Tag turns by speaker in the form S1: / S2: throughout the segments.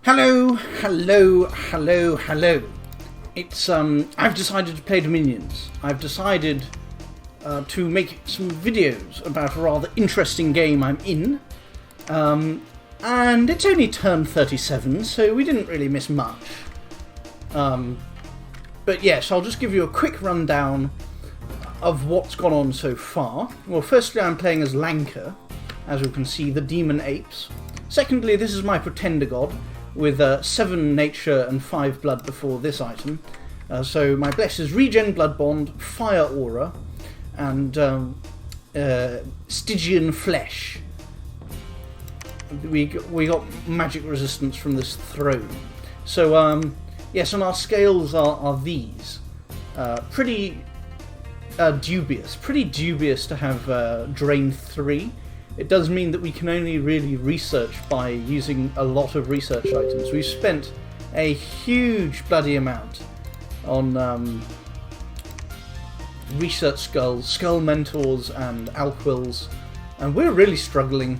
S1: Hello, hello, hello, hello. It's I've decided to play Dominions. I've decided to make some videos about a rather interesting game I'm in. And it's only turned 37, so we didn't really miss much. But yes, I'll just give you a quick rundown of what's gone on so far. Well, firstly, I'm playing as Lanka, as you can see, the demon apes. Secondly, this is my pretender god, with 7 nature and 5 blood before this item. So my bless is regen, blood bond, fire aura, and Stygian flesh. We got magic resistance from this throne. So yes, and our scales are these. Pretty dubious to have drain 3. It does mean that we can only really research by using a lot of research items. We've spent a huge bloody amount on research skulls, skull mentors, and alquils, and we're really struggling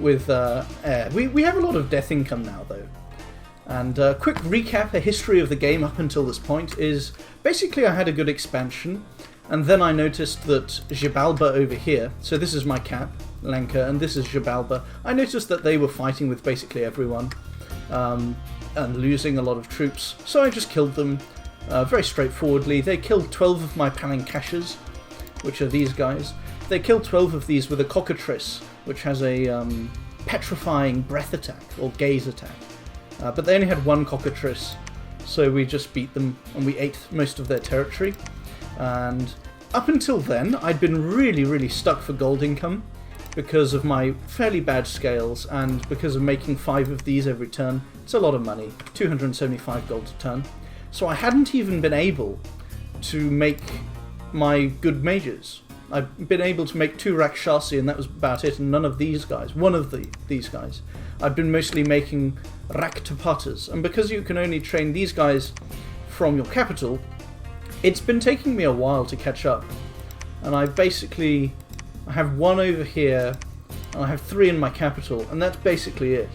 S1: with air. We have a lot of death income now, though. And quick recap, a history of the game up until this point is basically I had a good expansion, and then I noticed that Xibalba over here, so this is my cap, Lanka, and this is Xibalba. I noticed that they were fighting with basically everyone and losing a lot of troops, so I just killed them very straightforwardly. They killed 12 of my palankashas, which are these guys. They killed 12 of these with a cockatrice, which has a petrifying breath attack, or gaze attack. But they only had one cockatrice, so we just beat them and we ate most of their territory. And up until then, I'd been really stuck for gold income because of my fairly bad scales and because of making 5 of these every turn. It's a lot of money, 275 gold a turn. So I hadn't even been able to make my good mages. I've been able to make 2 Rakshasi, and that was about it, and none of these guys, these guys. I've been mostly making Raktapatas, and because you can only train these guys from your capital, it's been taking me a while to catch up. And I have 1 over here, and I have 3 in my capital, and that's basically it.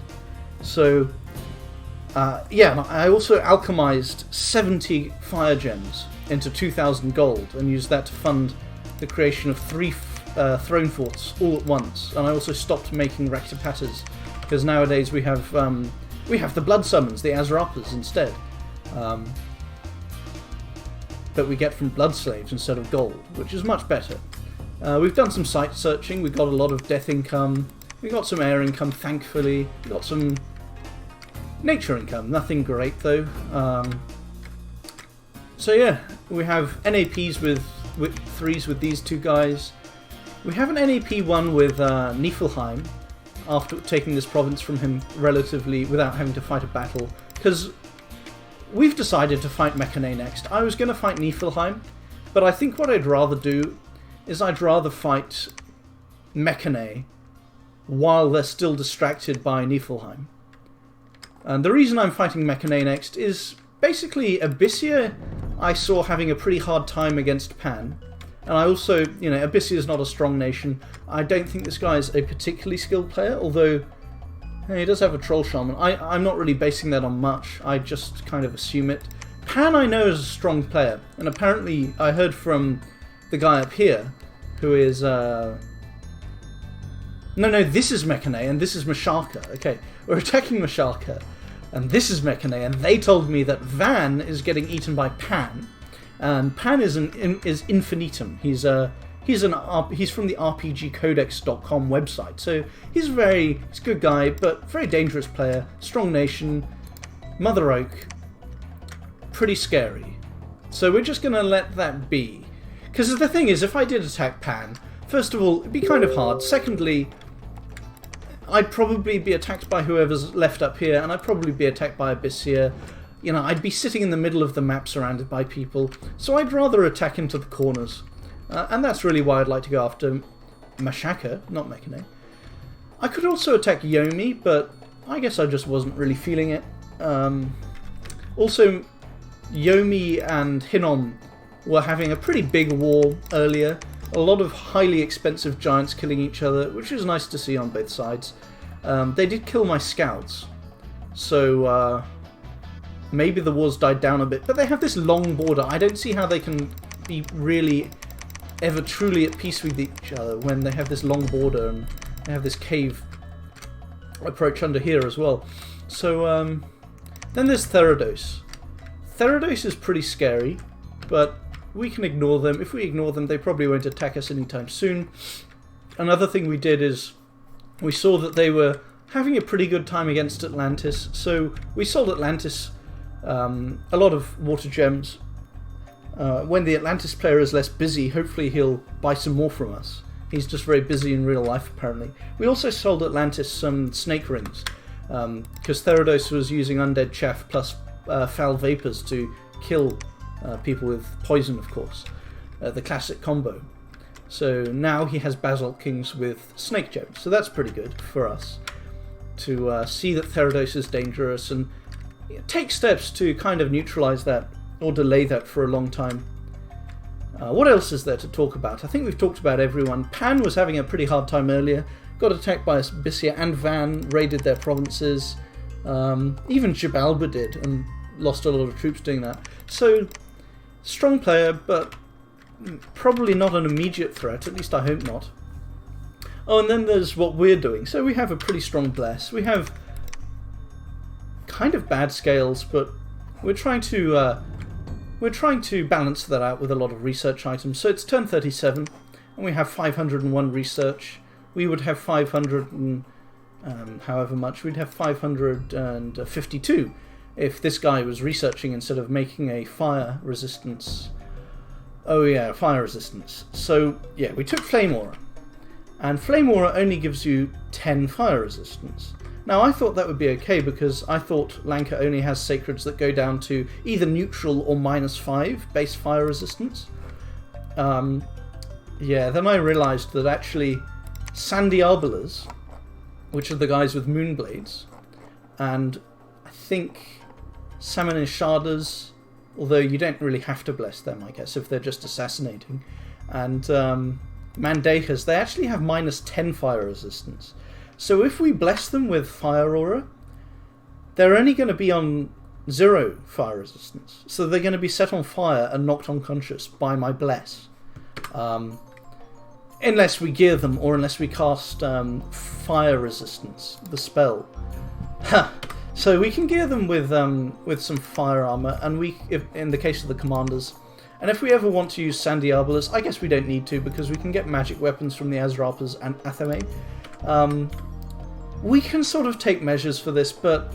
S1: So, yeah, I also alchemized 70 fire gems into 2,000 gold, and used that to fund the creation of 3 throne forts all at once. And I also stopped making Raktapatas, because nowadays we have the blood summons, the Azrapas instead. That we get from blood slaves instead of gold, which is much better. We've done some site searching, we got a lot of death income, we got some air income thankfully, we got some nature income, nothing great though. So yeah, we have NAPs with 3s with these 2 guys. We have an NAP 1 with Niflheim, after taking this province from him relatively without having to fight a battle, because we've decided to fight Mekane next. I was going to fight Niflheim, but I think what I'd rather do is I'd rather fight Mekane while they're still distracted by Niflheim. And the reason I'm fighting Mekane next is basically Abyssia I saw having a pretty hard time against Pan. And I also, Abyssia is not a strong nation. I don't think this guy is a particularly skilled player, although he does have a troll shaman. I'm not really basing that on much, I just kind of assume it. Pan I know is a strong player, and apparently I heard from the guy up here, who is, No, this is Mekane, and this is Mashalka. Okay, we're attacking Mashalka, and this is Mekane, and they told me that Van is getting eaten by Pan, and Pan is infinitum. He's from the RPGcodex.com website, so he's a good guy, but very dangerous player, strong nation, Mother Oak, pretty scary. So we're just going to let that be. Because the thing is, if I did attack Pan, first of all, it'd be kind of hard. Secondly, I'd probably be attacked by whoever's left up here, and I'd probably be attacked by Abyssia. I'd be sitting in the middle of the map surrounded by people, so I'd rather attack into the corners. And that's really why I'd like to go after Mashaka, not Mekane. I could also attack Yomi, but I guess I just wasn't really feeling it. Also, Yomi and Hinnom were having a pretty big war earlier. A lot of highly expensive giants killing each other, which is nice to see on both sides. They did kill my scouts, So maybe the war's died down a bit. But they have this long border. I don't see how they can be really ever truly at peace with each other when they have this long border and they have this cave approach under here as well. So then there's Therados. Therados is pretty scary, but we can ignore them. If we ignore them, they probably won't attack us anytime soon. Another thing we did is we saw that they were having a pretty good time against Atlantis, so we sold Atlantis a lot of water gems. When the Atlantis player is less busy, hopefully he'll buy some more from us. He's just very busy in real life, apparently. We also sold Atlantis some snake rings, because Therados was using undead chaff plus foul vapors to kill people with poison, of course. The classic combo. So now he has Basalt Kings with snake gems, so that's pretty good for us to see that Therados is dangerous and take steps to kind of neutralize that or delay that for a long time. What else is there to talk about? I think we've talked about everyone. Pan was having a pretty hard time earlier, got attacked by Abysia, and Van raided their provinces. Even Jabalba did, and lost a lot of troops doing that. So, strong player, but probably not an immediate threat, at least I hope not. Oh, and then there's what we're doing. So we have a pretty strong bless. We have kind of bad scales, but we're trying to balance that out with a lot of research items. So it's turn 37, and we have 501 research. We would have 500 and however much. We'd have 552 if this guy was researching instead of making a fire resistance. Oh yeah, fire resistance. So yeah, we took Flame Aura. And Flame Aura only gives you 10 fire resistance. Now I thought that would be okay because I thought Lanka only has sacreds that go down to either neutral or -5 base fire resistance. Yeah, then I realised that actually Sandy Arbalas, which are the guys with Moonblades, and I think Samanishadas, although you don't really have to bless them, I guess, if they're just assassinating, and Mandahas, they actually have -10 fire resistance. So if we bless them with Fire Aura, they're only going to be on 0 fire resistance. So they're going to be set on fire and knocked unconscious by my bless. Unless we gear them, or unless we cast Fire Resistance, the spell. So we can gear them with some fire armor, and in the case of the commanders. And if we ever want to use Sandy Arbalest, I guess we don't need to, because we can get magic weapons from the Azrapas and Athame. We can sort of take measures for this, but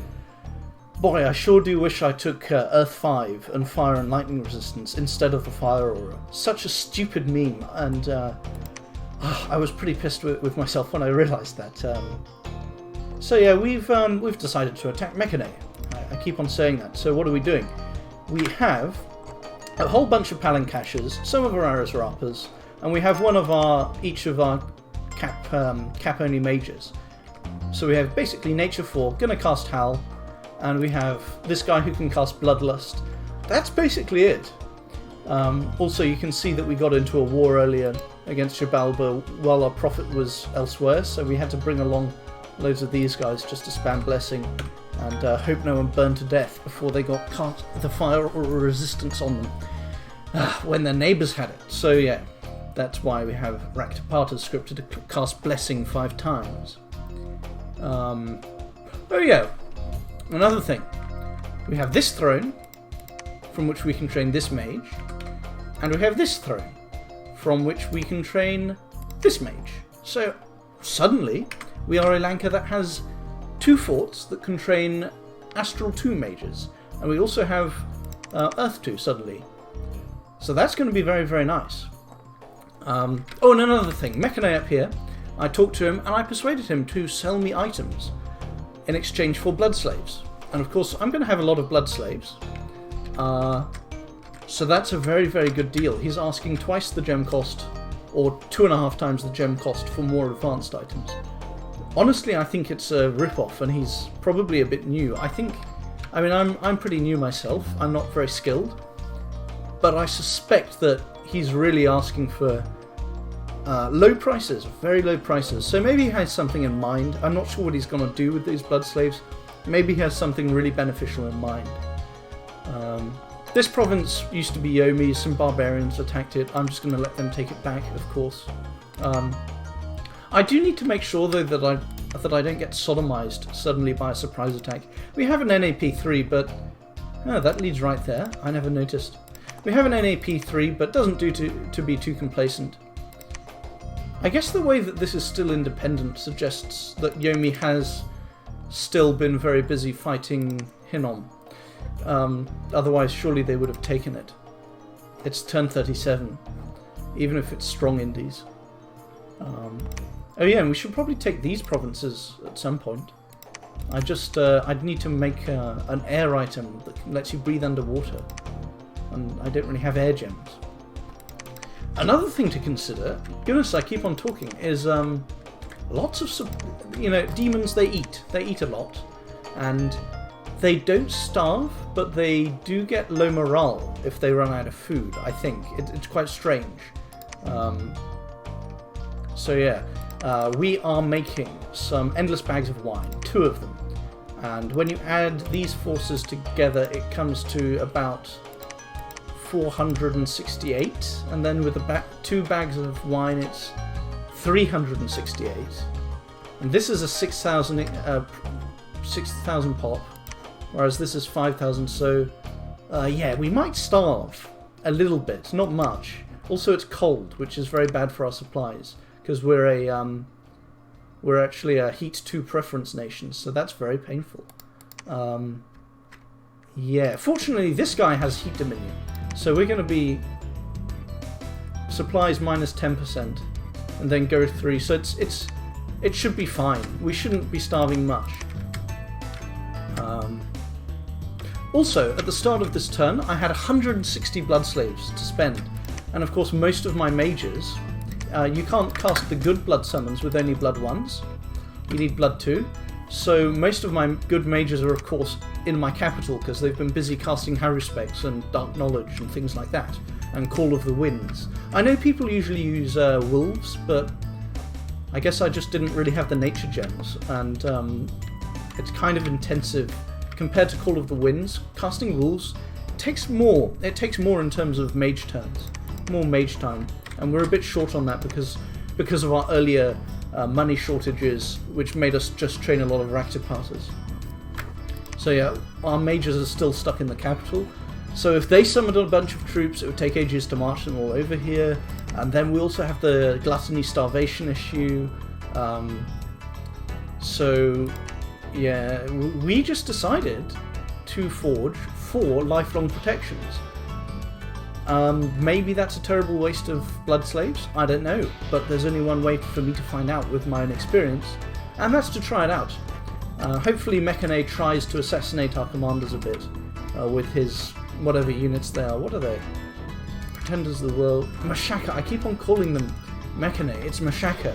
S1: boy, I sure do wish I took Earth 5 and Fire and Lightning Resistance instead of the Fire Aura. Such a stupid meme, and I was pretty pissed with myself when I realised that. So yeah, we've decided to attack Mechane. I keep on saying that. So what are we doing? We have a whole bunch of Palancashas, some of our Azrapas, and we have each of our cap only mages. So we have basically Nature 4, gonna cast Howl, and we have this guy who can cast Bloodlust. That's basically it. Also, you can see that we got into a war earlier against Jabalba while our prophet was elsewhere, so we had to bring along loads of these guys just to spam Blessing and hope no one burned to death before they got the fire or resistance on them when their neighbours had it. So yeah, that's why we have Raktapata's scripted to cast Blessing 5 times. Oh yeah, another thing. We have this throne, from which we can train this mage, and we have this throne, from which we can train this mage. So suddenly, we are a Lanka that has 2 forts that can train Astral 2 mages, and we also have Earth 2 suddenly. So that's going to be very, very nice. Oh, and another thing, Mechane up here, I talked to him and I persuaded him to sell me items in exchange for blood slaves. And of course, I'm going to have a lot of blood slaves. So that's a very, very good deal. He's asking twice the gem cost, or 2.5 times the gem cost for more advanced items. Honestly, I think it's a rip-off, and he's probably a bit new. I'm pretty new myself. I'm not very skilled. But I suspect that he's really asking for low prices, very low prices. So maybe he has something in mind. I'm not sure what he's going to do with these blood slaves. Maybe he has something really beneficial in mind. This province used to be Yomi. Some barbarians attacked it. I'm just going to let them take it back, of course. I do need to make sure, though, that I don't get sodomized suddenly by a surprise attack. We have an NAP3, but... Oh, that leads right there. I never noticed. We have an NAP3, but doesn't do to be too complacent. I guess the way that this is still independent suggests that Yomi has still been very busy fighting Hinnom. Otherwise, surely they would have taken it. It's turn 37, even if it's strong indies. Oh yeah, and we should probably take these provinces at some point. I'd need to make an air item that lets you breathe underwater, and I don't really have air gems. Another thing to consider, goodness, I keep on talking, is lots of, demons, they eat a lot, and they don't starve, but they do get low morale if they run out of food, I think. It's quite strange. So yeah, we are making some endless bags of wine, 2 of them. And when you add these forces together, it comes to about 468. And then with the 2 bags of wine, it's 368. And this is a 6,000 pop, whereas this is 5,000. So yeah, we might starve a little bit, not much. Also, it's cold, which is very bad for our supplies, because we're actually a heat 2 preference nation, so that's very painful. Yeah, fortunately this guy has heat dominion, so we're going to be supplies minus 10%, and then go 3. So it should be fine. We shouldn't be starving much. Also, at the start of this turn, I had 160 blood slaves to spend, and of course most of my mages. You can't cast the good blood summons with only blood 1s. You need blood 2. So most of my good mages are, of course, in my capital, because they've been busy casting Haruspecs and Dark Knowledge and things like that, and Call of the Winds. I know people usually use wolves, but I guess I just didn't really have the nature gems, and it's kind of intensive compared to Call of the Winds. Casting wolves takes more. It takes more in terms of mage turns, more mage time. And we're a bit short on that because of our earlier money shortages, which made us just train a lot of Raktapatas. So yeah, our mages are still stuck in the capital. So if they summoned a bunch of troops, it would take ages to march them all over here. And then we also have the gluttony starvation issue. So yeah, we just decided to forge 4 lifelong protections. Maybe that's a terrible waste of blood slaves, I don't know, but there's only one way for me to find out with my own experience, and that's to try it out. Hopefully Mechane tries to assassinate our commanders a bit, with his whatever units they are. What are they? Pretenders of the World. Mashaka, I keep on calling them Mechane, it's Mashaka.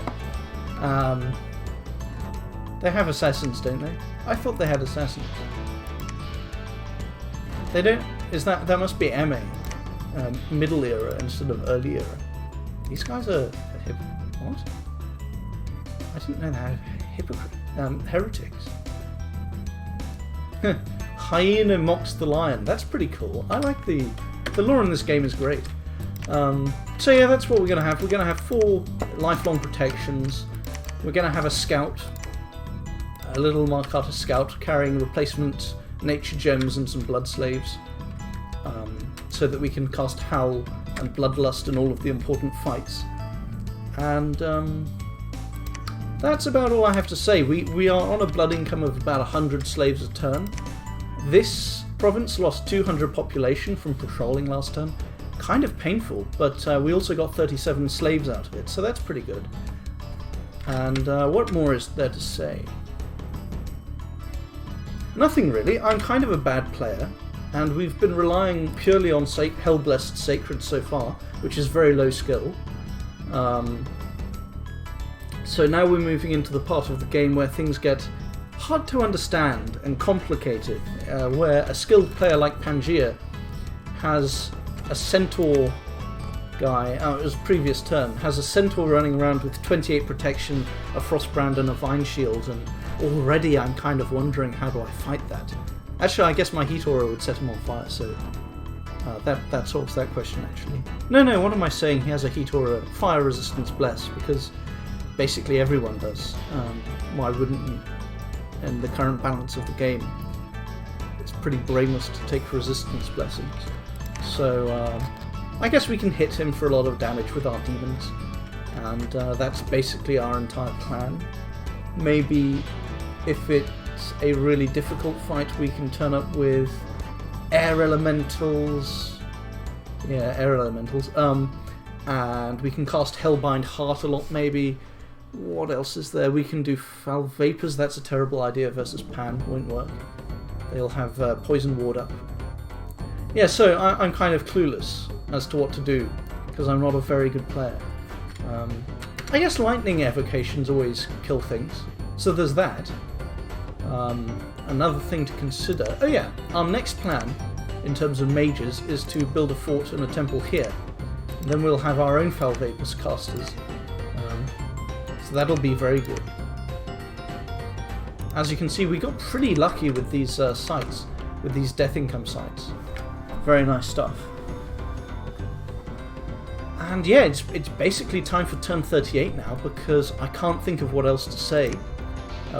S1: They have assassins, don't they? I thought they had assassins. They don't? That must be MA. Middle era instead of early era. These guys are what? I didn't know they had heretics. Hyena mocks the lion. That's pretty cool. I like the lore in this game is great. So yeah, that's what we're gonna have. We're gonna have 4 lifelong protections. We're gonna have a scout, a little Markata scout carrying replacement nature gems and some blood slaves. So that we can cast Howl and Bloodlust and all of the important fights. And that's about all I have to say. We are on a blood income of about 100 slaves a turn. This province lost 200 population from patrolling last turn. Kind of painful, but we also got 37 slaves out of it, so that's pretty good. And what more is there to say? Nothing really. I'm kind of a bad player. And we've been relying purely on Hellblessed Sacred so far, which is very low skill. So now we're moving into the part of the game where things get hard to understand and complicated, where a skilled player like Pangaea has a centaur guy, it was previous turn, has a centaur running around with 28 protection, a frostbrand and a vine shield, and already I'm kind of wondering, how do I fight that? Actually, I guess my heat aura would set him on fire, so that solves that question, actually. No, what am I saying? He has a heat aura, fire resistance bless, because basically everyone does. Why wouldn't you? In the current balance of the game, it's pretty brainless to take resistance blessings. So I guess we can hit him for a lot of damage with our demons, and that's basically our entire plan. Maybe if it's a really difficult fight, we can turn up with air elementals. Yeah, air elementals. And we can cast Hellbind Heart a lot, maybe. What else is there? We can do Foul Vapors. That's a terrible idea versus Pan. Won't work. They'll have Poison Ward up. Yeah, so I'm kind of clueless as to what to do, because I'm not a very good player. I guess Lightning Evocations always kill things, so there's that. Another thing to consider... Oh yeah, our next plan, in terms of mages, is to build a fort and a temple here. And then we'll have our own Foul Vapors casters. So that'll be very good. As you can see, we got pretty lucky with these sites, with these Death Income sites. Very nice stuff. And yeah, it's basically time for turn 38 now, because I can't think of what else to say.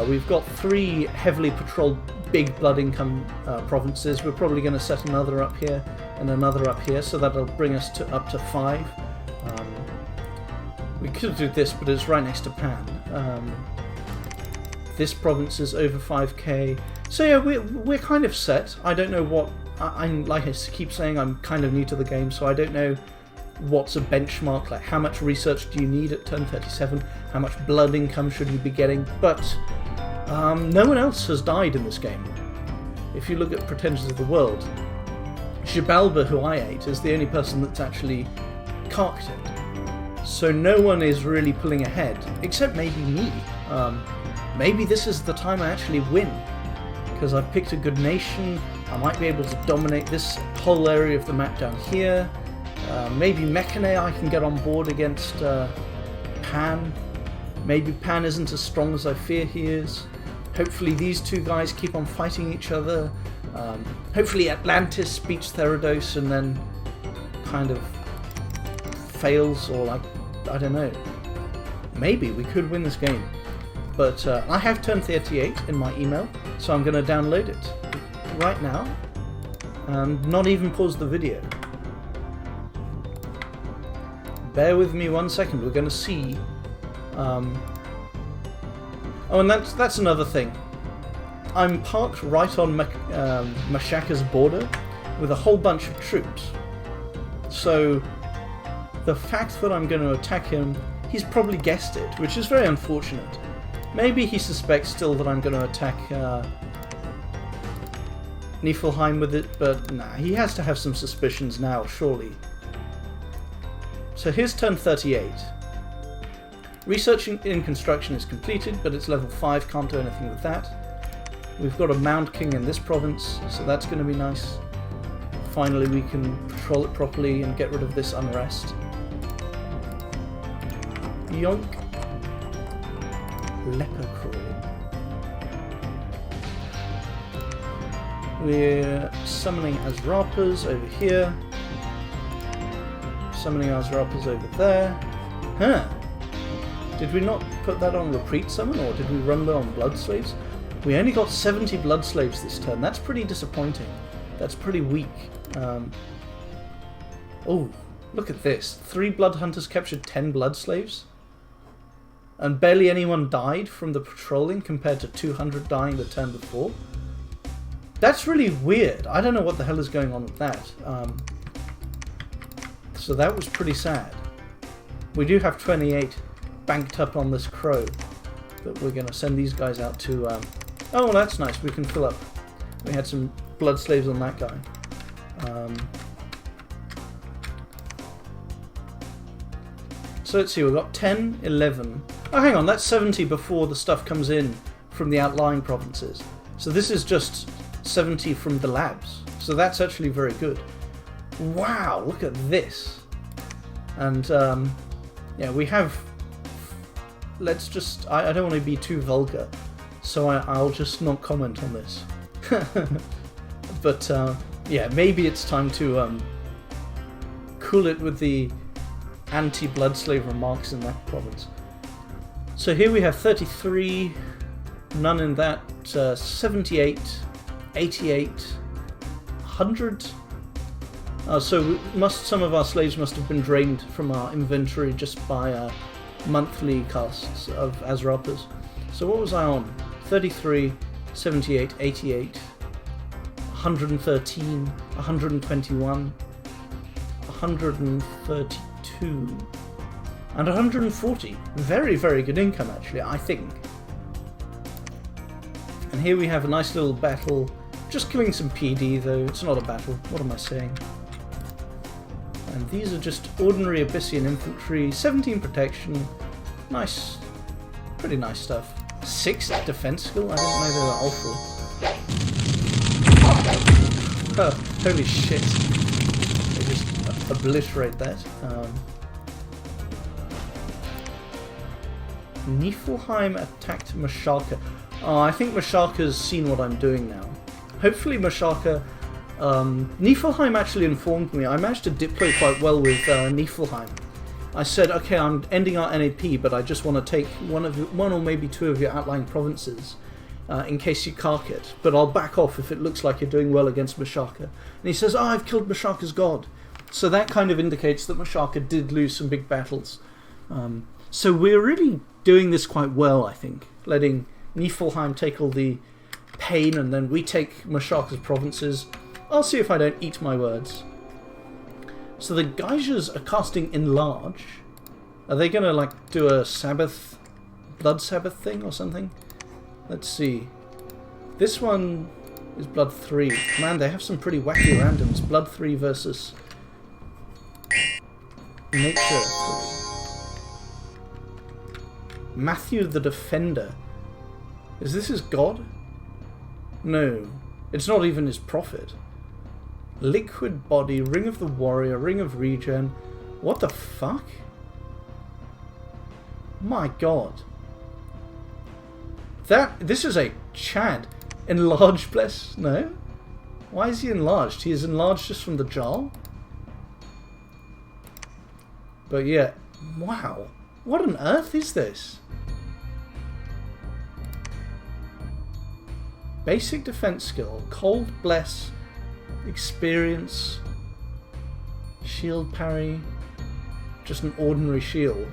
S1: We've got 3 heavily patrolled big Blood Income provinces. We're probably going to set another up here and another up here, so that'll bring us to up to 5. We could do this, but it's right next to Pan. This province is over 5k. So yeah, we're kind of set. I don't know what... like I keep saying, I'm kind of new to the game, so I don't know what's a benchmark, like how much research do you need at turn 37, how much blood income should you be getting, but no one else has died in this game. If you look at Pretenders of the World, Xibalba, who I ate, is the only person that's actually carked it. So no one is really pulling ahead, except maybe me. Maybe this is the time I actually win, because I've picked a good nation. I might be able to dominate this whole area of the map down here. Maybe Mechane I can get on board against Pan. Maybe Pan isn't as strong as I fear he is. Hopefully these two guys keep on fighting each other. Hopefully Atlantis beats Therados and then kind of fails, or like, I don't know. Maybe we could win this game. But I have turn 38 in my email, so I'm going to download it right now and not even pause the video. Bear with me 1 second, we're going to see... Oh, and that's another thing. I'm parked right on Mashaka's border with a whole bunch of troops. So the fact that I'm going to attack him, he's probably guessed it, which is very unfortunate. Maybe he suspects still that I'm going to attack Niflheim with it, but nah, he has to have some suspicions now, surely. So here's turn 38. Researching in construction is completed, but it's level 5, can't do anything with that. We've got a Mound King in this province, so that's going to be nice. Finally we can patrol it properly and get rid of this unrest. Yoink. Leper crawling. We're summoning Azrapas over here. Summoning Azrapas over there. Huh. Did we not put that on Repeat Summon, or did we run low on Blood Slaves? We only got 70 Blood Slaves this turn. That's pretty disappointing. That's pretty weak. Oh, look at this. 3 Blood Hunters captured 10 Blood Slaves. And barely anyone died from the patrolling compared to 200 dying the turn before. That's really weird. I don't know what the hell is going on with that. So that was pretty sad. We do have 28 banked up on this crow that we're going to send these guys out to... Oh, well, that's nice. We can fill up. We had some blood slaves on that guy. So let's see, we've got 10, 11... Oh, hang on, that's 70 before the stuff comes in from the outlying provinces. So this is just 70 from the labs. So that's actually very good. Wow, look at this. And, yeah, we have... Let's just... I don't want to be too vulgar. so I'll just not comment on this. But yeah, maybe it's time to cool it with the anti-blood slave remarks in that province. So here we have 33, none in that, 78, 88, 100. So some of our slaves must have been drained from our inventory just by monthly casts of Azrapas. So what was I on? 33, 78, 88, 113, 121, 132, and 140. Very, very good income, actually, I think. And here we have a nice little battle. Just killing some PD, though. It's not a battle. What am I saying? And these are just ordinary Abyssian infantry. 17 protection. Nice. Pretty nice stuff. 6 defense skill? I didn't know they were awful. Oh, holy shit. They just obliterate that. Niflheim attacked Mashaka. Oh, I think Mashaka's seen what I'm doing now. Hopefully Mashaka... Niflheim actually informed me. I managed to diplo quite well with Niflheim. I said, okay, I'm ending our NAP, but I just want to take one or maybe 2 of your outlying provinces in case you cark it. But I'll back off if it looks like you're doing well against Mashaka. And he says, oh, I've killed Mashaka's god. So that kind of indicates that Mashaka did lose some big battles. So we're really doing this quite well, I think. Letting Niflheim take all the pain and then we take Mashaka's provinces. I'll see if I don't eat my words. So the Geishas are casting Enlarge. Are they going to like do a Sabbath, Blood Sabbath thing or something? Let's see. This one is Blood 3. Man, they have some pretty wacky randoms. Blood 3 versus Nature 3. Matthew the Defender. Is this his god? No. It's not even his prophet. Liquid Body, Ring of the Warrior, Ring of Regen. What the fuck? My god. This is a Chad. Enlarged, bless? No? Why is he enlarged? He is enlarged just from the Jarl? But yeah, wow. What on earth is this? Basic defense skill, Cold Bless, Experience, Shield Parry, just an ordinary shield.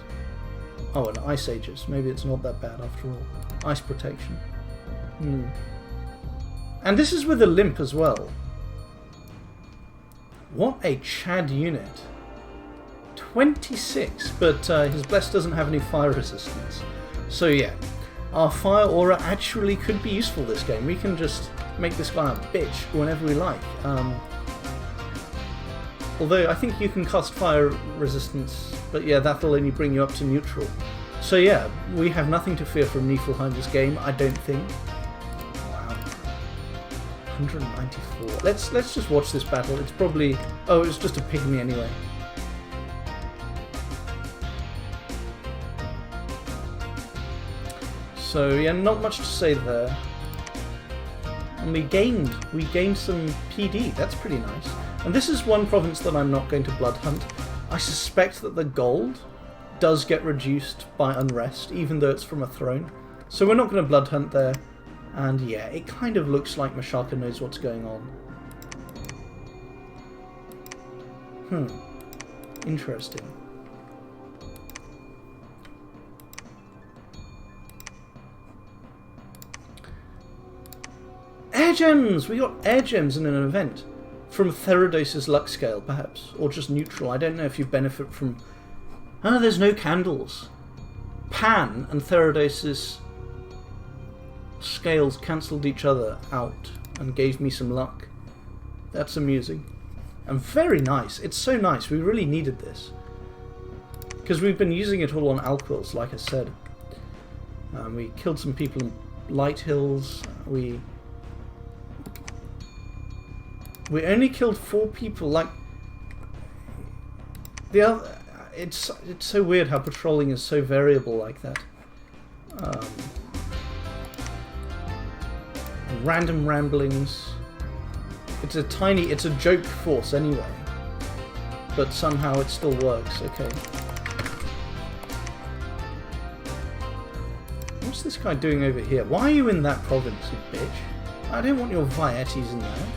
S1: Oh, and Ice Aegis. Maybe it's not that bad after all. Ice Protection. And this is with a limp as well. What a Chad unit. 26, but his Bless doesn't have any fire resistance. So yeah, our fire aura actually could be useful this game. We can just make this guy a bitch whenever we like. Although I think you can cast fire resistance, but yeah, that'll only bring you up to neutral. So yeah, we have nothing to fear from Niflheim's game, I don't think. Wow. 194. Let's just watch this battle. It's probably... Oh, it was just a pygmy anyway. So yeah, not much to say there. And we gained some PD. That's pretty nice. And this is one province that I'm not going to blood hunt. I suspect that the gold does get reduced by unrest, even though it's from a throne. So we're not going to blood hunt there. And yeah, it kind of looks like Mashaka knows what's going on. Interesting. Air gems! We got air gems in an event. From Therados' luck scale, perhaps. Or just neutral. I don't know if you benefit from... Oh, there's no candles. Pan and Therados' scales cancelled each other out and gave me some luck. That's amusing. And very nice. It's so nice. We really needed this. Because we've been using it all on Alquils, like I said. We killed some people in Light Hills. We only killed 4 people. Like the other, it's so weird how patrolling is so variable like that. random ramblings. It's a joke force anyway. But somehow it still works, okay. What's this guy doing over here? Why are you in that province, you bitch? I don't want your Vietis in there.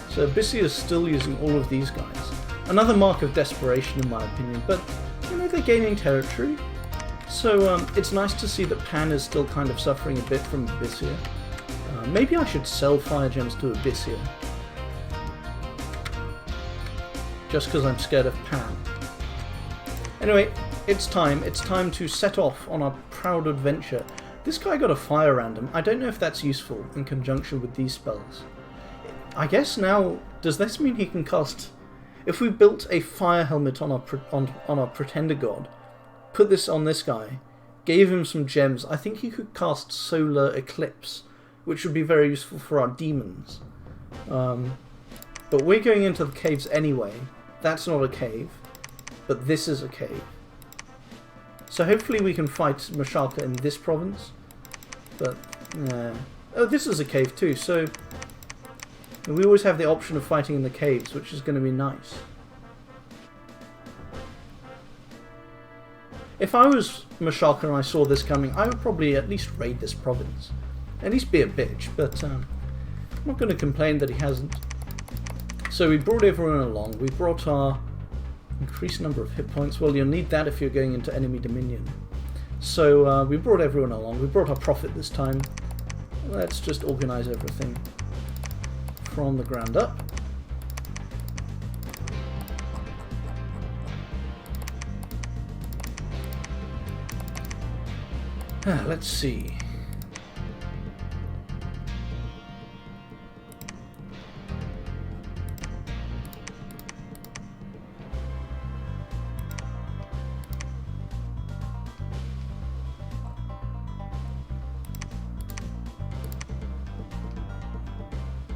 S1: So Abyssia's is still using all of these guys. Another mark of desperation in my opinion, but you know, they're gaining territory. So it's nice to see that Pan is still kind of suffering a bit from Abyssia. Maybe I should sell fire gems to Abyssia. Just because I'm scared of Pan. Anyway, it's time to set off on our proud adventure. This guy got a fire random. I don't know if that's useful in conjunction with these spells. I guess now, does this mean he can cast... If we built a fire helmet on our pretender god, put this on this guy, gave him some gems, I think he could cast Solar Eclipse, which would be very useful for our demons. But we're going into the caves anyway. That's not a cave, but this is a cave. So hopefully we can fight Mashalka in this province. But, oh, this is a cave too, so... We always have the option of fighting in the caves, which is going to be nice. If I was Mashalka and I saw this coming, I would probably at least raid this province. At least be a bitch, but I'm not going to complain that he hasn't. So we brought everyone along. We brought our increased number of hit points. Well, you'll need that if you're going into enemy dominion. So we brought everyone along. We brought our prophet this time. Let's just organize everything from the ground up. Let's see.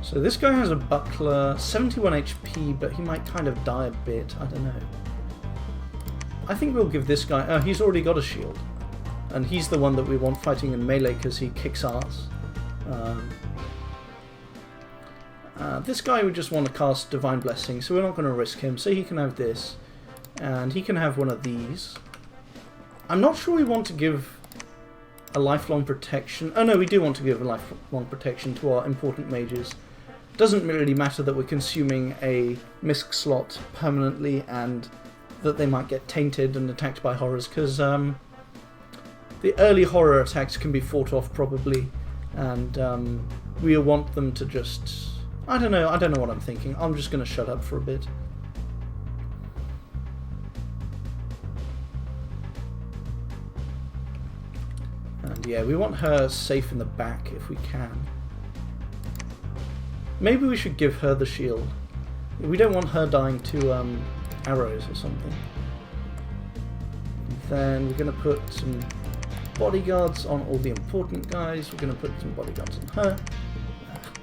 S1: So this guy has a buckler, 71 HP, but he might kind of die a bit, I don't know. I think we'll give this guy... Oh, he's already got a shield. And he's the one that we want fighting in melee because he kicks ass. This guy we just want to cast Divine Blessing, so we're not going to risk him. So he can have this, and he can have one of these. I'm not sure we want to give a lifelong protection. Oh no, we do want to give a lifelong protection to our important mages. Doesn't really matter that we're consuming a misc slot permanently and that they might get tainted and attacked by horrors, because the early horror attacks can be fought off probably, and we want them to just... I don't know what I'm thinking. I'm just going to shut up for a bit. And yeah, we want her safe in the back if we can. Maybe we should give her the shield. We don't want her dying to arrows or something. And then we're going to put some bodyguards on all the important guys. We're going to put some bodyguards on her.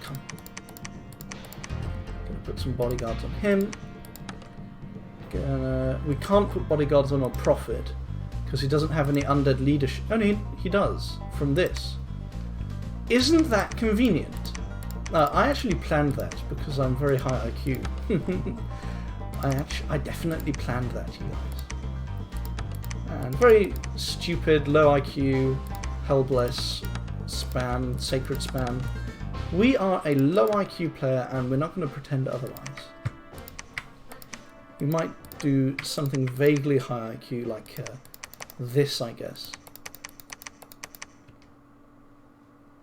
S1: Come. Going to put some bodyguards on him. We can't put bodyguards on our prophet because he doesn't have any undead leadership. Oh, no, he does from this. Isn't that convenient? I actually planned that because I'm very high IQ. I definitely planned that, you guys. And very stupid, low IQ, Hellbless spam, sacred spam. We are a low IQ player and we're not going to pretend otherwise. We might do something vaguely high IQ like this, I guess.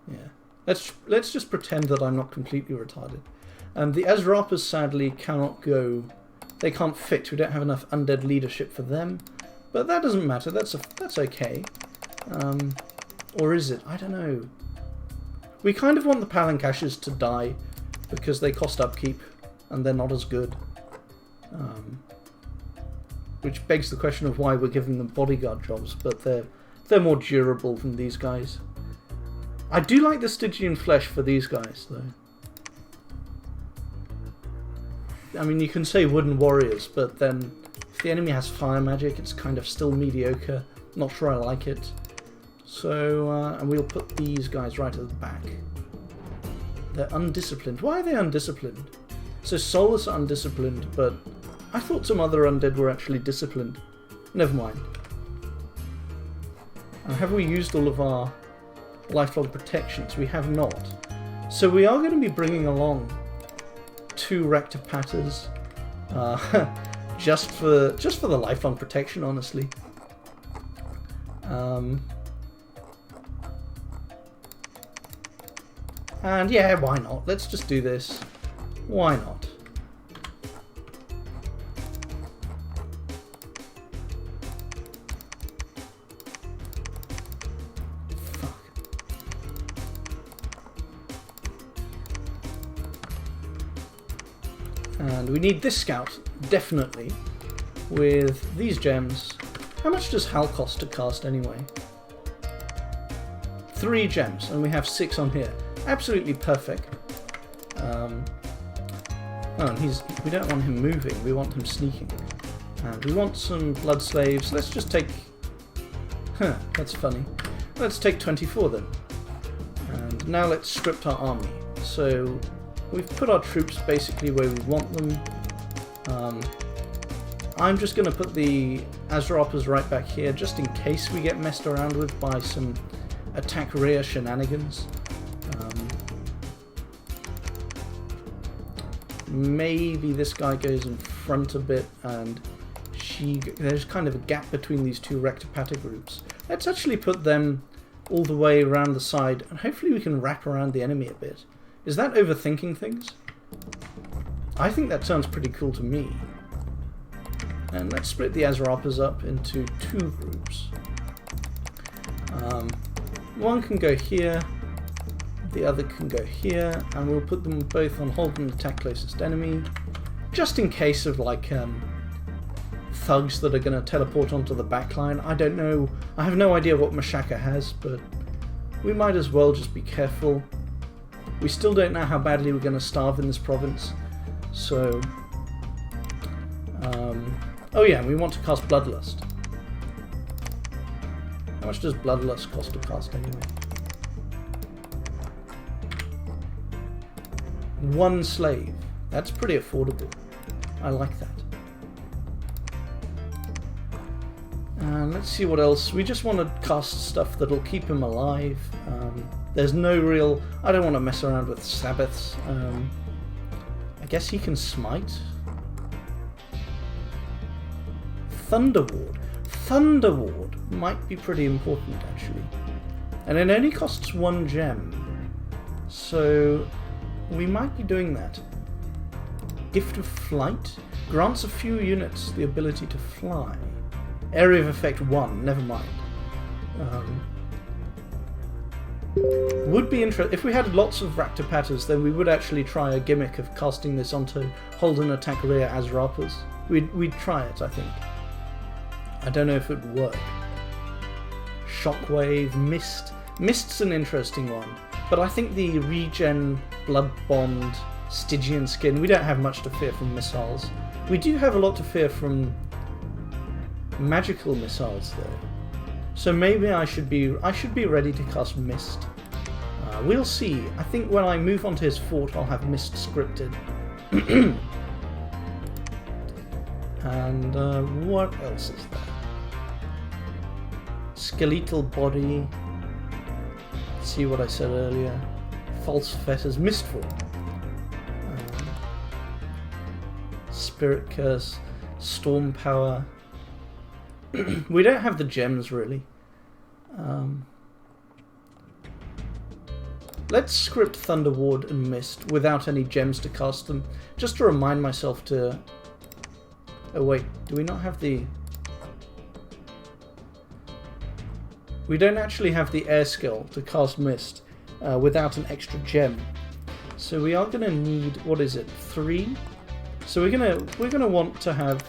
S1: Yeah. Let's just pretend that I'm not completely retarded. The Azrapas sadly cannot go. They can't fit. We don't have enough undead leadership for them. But that doesn't matter. That's okay. Or is it? I don't know. We kind of want the Palankashes to die because they cost upkeep and they're not as good. Which begs the question of why we're giving them bodyguard jobs, but they're more durable than these guys. I do like the Stygian flesh for these guys, though. I mean, you can say wooden warriors, but then if the enemy has fire magic, it's kind of still mediocre. Not sure I like it. So, and we'll put these guys right at the back. They're undisciplined. Why are they undisciplined? So Solus are undisciplined, but I thought some other undead were actually disciplined. Never mind. And have we used all of our lifelong protections? We have not. So we are going to be bringing along 2 Rectipatters, just for the lifelong protection, honestly. And yeah, why not? Let's just do this. Why not? Fuck. And we need this scout, definitely, with these gems. How much does Hal cost to cast anyway? 3 gems, and we have 6 on here. Absolutely perfect. Oh, and we don't want him moving, we want him sneaking. And we want some blood slaves. Let's just take... Huh, that's funny. Let's take 24 then. And now let's script our army. So we've put our troops basically where we want them. I'm just going to put the Azeropas right back here, just in case we get messed around with by some attack rear shenanigans. Maybe this guy goes in front a bit, and there's kind of a gap between these 2 Rectipatter groups. Let's actually put them all the way around the side, and hopefully we can wrap around the enemy a bit. Is that overthinking things? I think that sounds pretty cool to me. And let's split the Azeropas up into 2 groups. One can go here, the other can go here, and we'll put them both on hold and attack closest enemy, just in case of like thugs that are going to teleport onto the backline. I don't know, I have no idea what Mashaka has, but we might as well just be careful. We still don't know how badly we're going to starve in this province, so... oh yeah, we want to cast Bloodlust. How much does Bloodlust cost to cast anyway? 1 slave. That's pretty affordable. I like that. And let's see what else. We just want to cast stuff that'll keep him alive. There's no real... I don't want to mess around with Sabbaths. I guess he can smite. Thunderward. Thunderward might be pretty important, actually. And it only costs 1 gem. So we might be doing that. Gift of Flight grants a few units the ability to fly. Area of effect 1, never mind. Would be interesting. If we had lots of Rectipatters, then we would actually try a gimmick of casting this onto hold and attack rear Azeropas. We'd try it, I think. I don't know if it would work. Shockwave, Mist. Mist's an interesting one, but I think the regen, Blood Bond, Stygian Skin, we don't have much to fear from missiles. We do have a lot to fear from magical missiles though. So maybe I should be ready to cast Mist. We'll see. I think when I move onto his fort I'll have Mist scripted. And what else is there? Skeletal Body. See what I said earlier. False Fetters, Mistfall. Spirit Curse, Storm Power. We don't have the gems really. Let's script Thunderward and Mist without any gems to cast them, just to remind myself to... Oh wait, do we not have the... We don't actually have the air skill to cast Mist without an extra gem. So we are going to need, what is it, 3? So we're gonna want to have...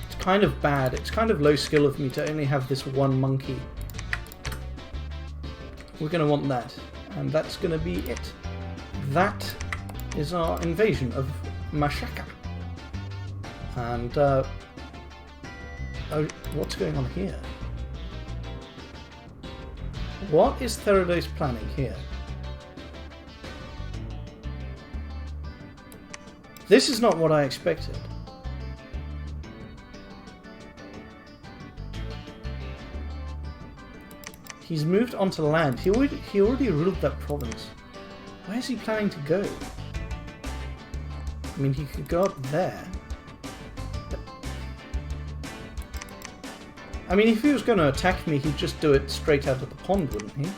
S1: It's kind of bad, it's kind of low skill of me to only have this 1 monkey. We're going to want that, and that's going to be it. That is our invasion of Mashaka. And, oh, what's going on here? What is Theridace planning here? This is not what I expected. He's moved onto land. He already ruled that province. Where is he planning to go? I mean, he could go up there. But I mean, if he was going to attack me, he'd just do it straight out of the pond, wouldn't he?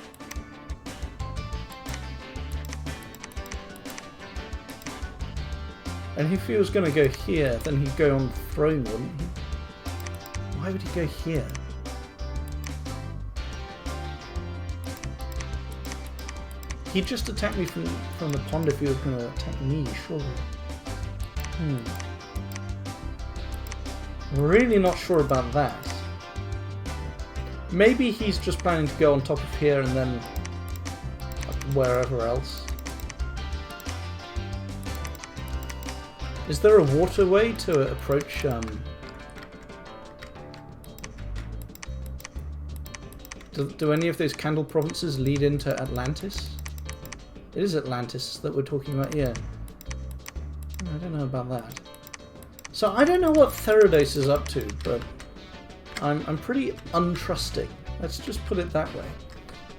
S1: And if he was going to go here, then he'd go on the throne, wouldn't he? Why would he go here? He'd just attack me from the pond if he was going to attack me, surely. Really not sure about that. Maybe he's just planning to go on top of here and then wherever else. Is there a waterway to approach do any of those candle provinces lead into Atlantis? It is Atlantis that we're talking about here. I don't know about that. So I don't know what Theridace is up to, but I'm pretty untrusting. Let's just put it that way.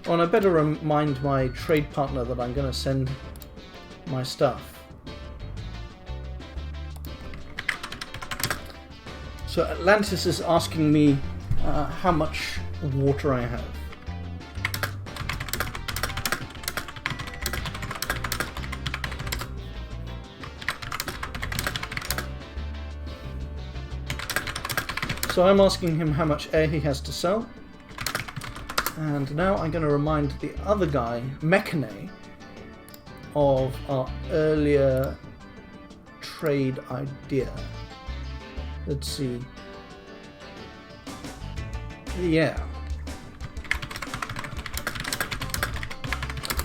S1: Oh, and I better remind my trade partner that I'm going to send my stuff. So Atlantis is asking me how much water I have. So I'm asking him how much air he has to sell. And now I'm going to remind the other guy, Mechane, of our earlier trade idea. Let's see. Yeah.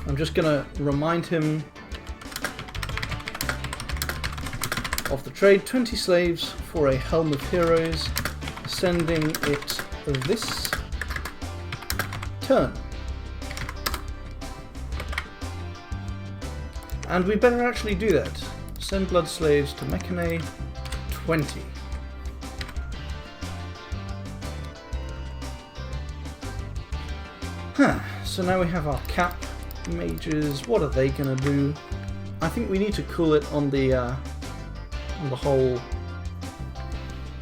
S1: I'm just going to remind him of the trade. 20 slaves for a Helm of Heroes. Sending it this turn. And we better actually do that. Send blood slaves to Mechane. 20. So now we have our cap mages. What are they going to do? I think we need to cool it on the whole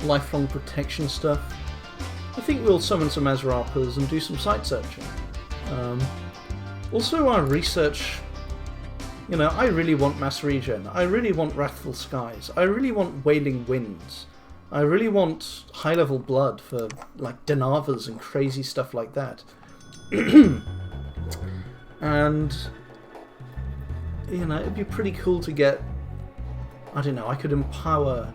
S1: lifelong protection stuff. I think we'll summon some Azrapas and do some site searching. Also our research, you know, I really want mass regen, I really want wrathful skies, I really want wailing winds, I really want high level blood for like Denavas and crazy stuff like that. And you know, it'd be pretty cool to get, I don't know, I could empower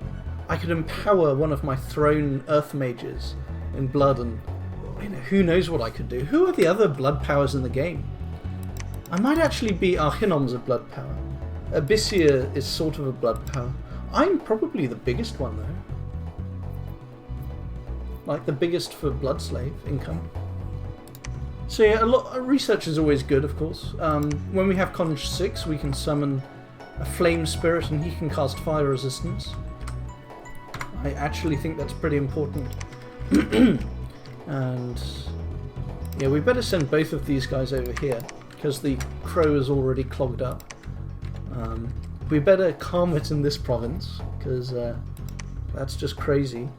S1: one of my throne earth mages in blood, and you know, who knows what I could do. Who are the other blood powers in the game? I might actually be Archinom's a blood power. Abyssia is sort of a blood power. I'm probably the biggest one though. Like the biggest for blood slave income. So yeah, research is always good, of course. When we have Conj 6, we can summon a flame spirit and he can cast fire resistance. I actually think that's pretty important. And yeah, we better send both of these guys over here because the crow is already clogged up. We better calm it in this province because that's just crazy.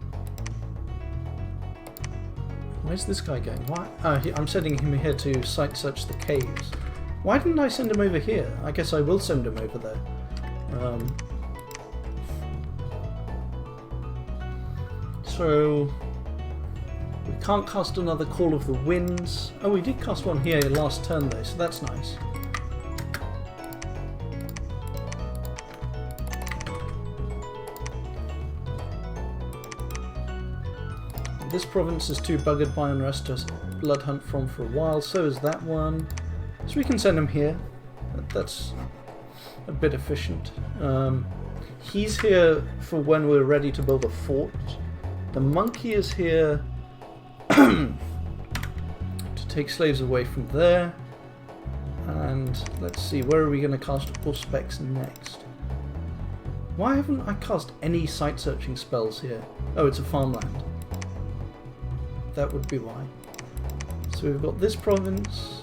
S1: Where's this guy going? Why? I'm sending him here to site search the caves. Why didn't I send him over here? I guess I will send him over there. So we can't cast another Call of the Winds. Oh, we did cast one here last turn though, so that's nice. This province is too buggered by unrest to blood hunt from for a while, so is that one. So we can send him here. That's a bit efficient. He's here for when we're ready to build a fort. The monkey is here to take slaves away from there. And let's see, where are we going to cast Auspex next? Why haven't I cast any site searching spells here? Oh, it's a farmland. That would be why. So we've got this province.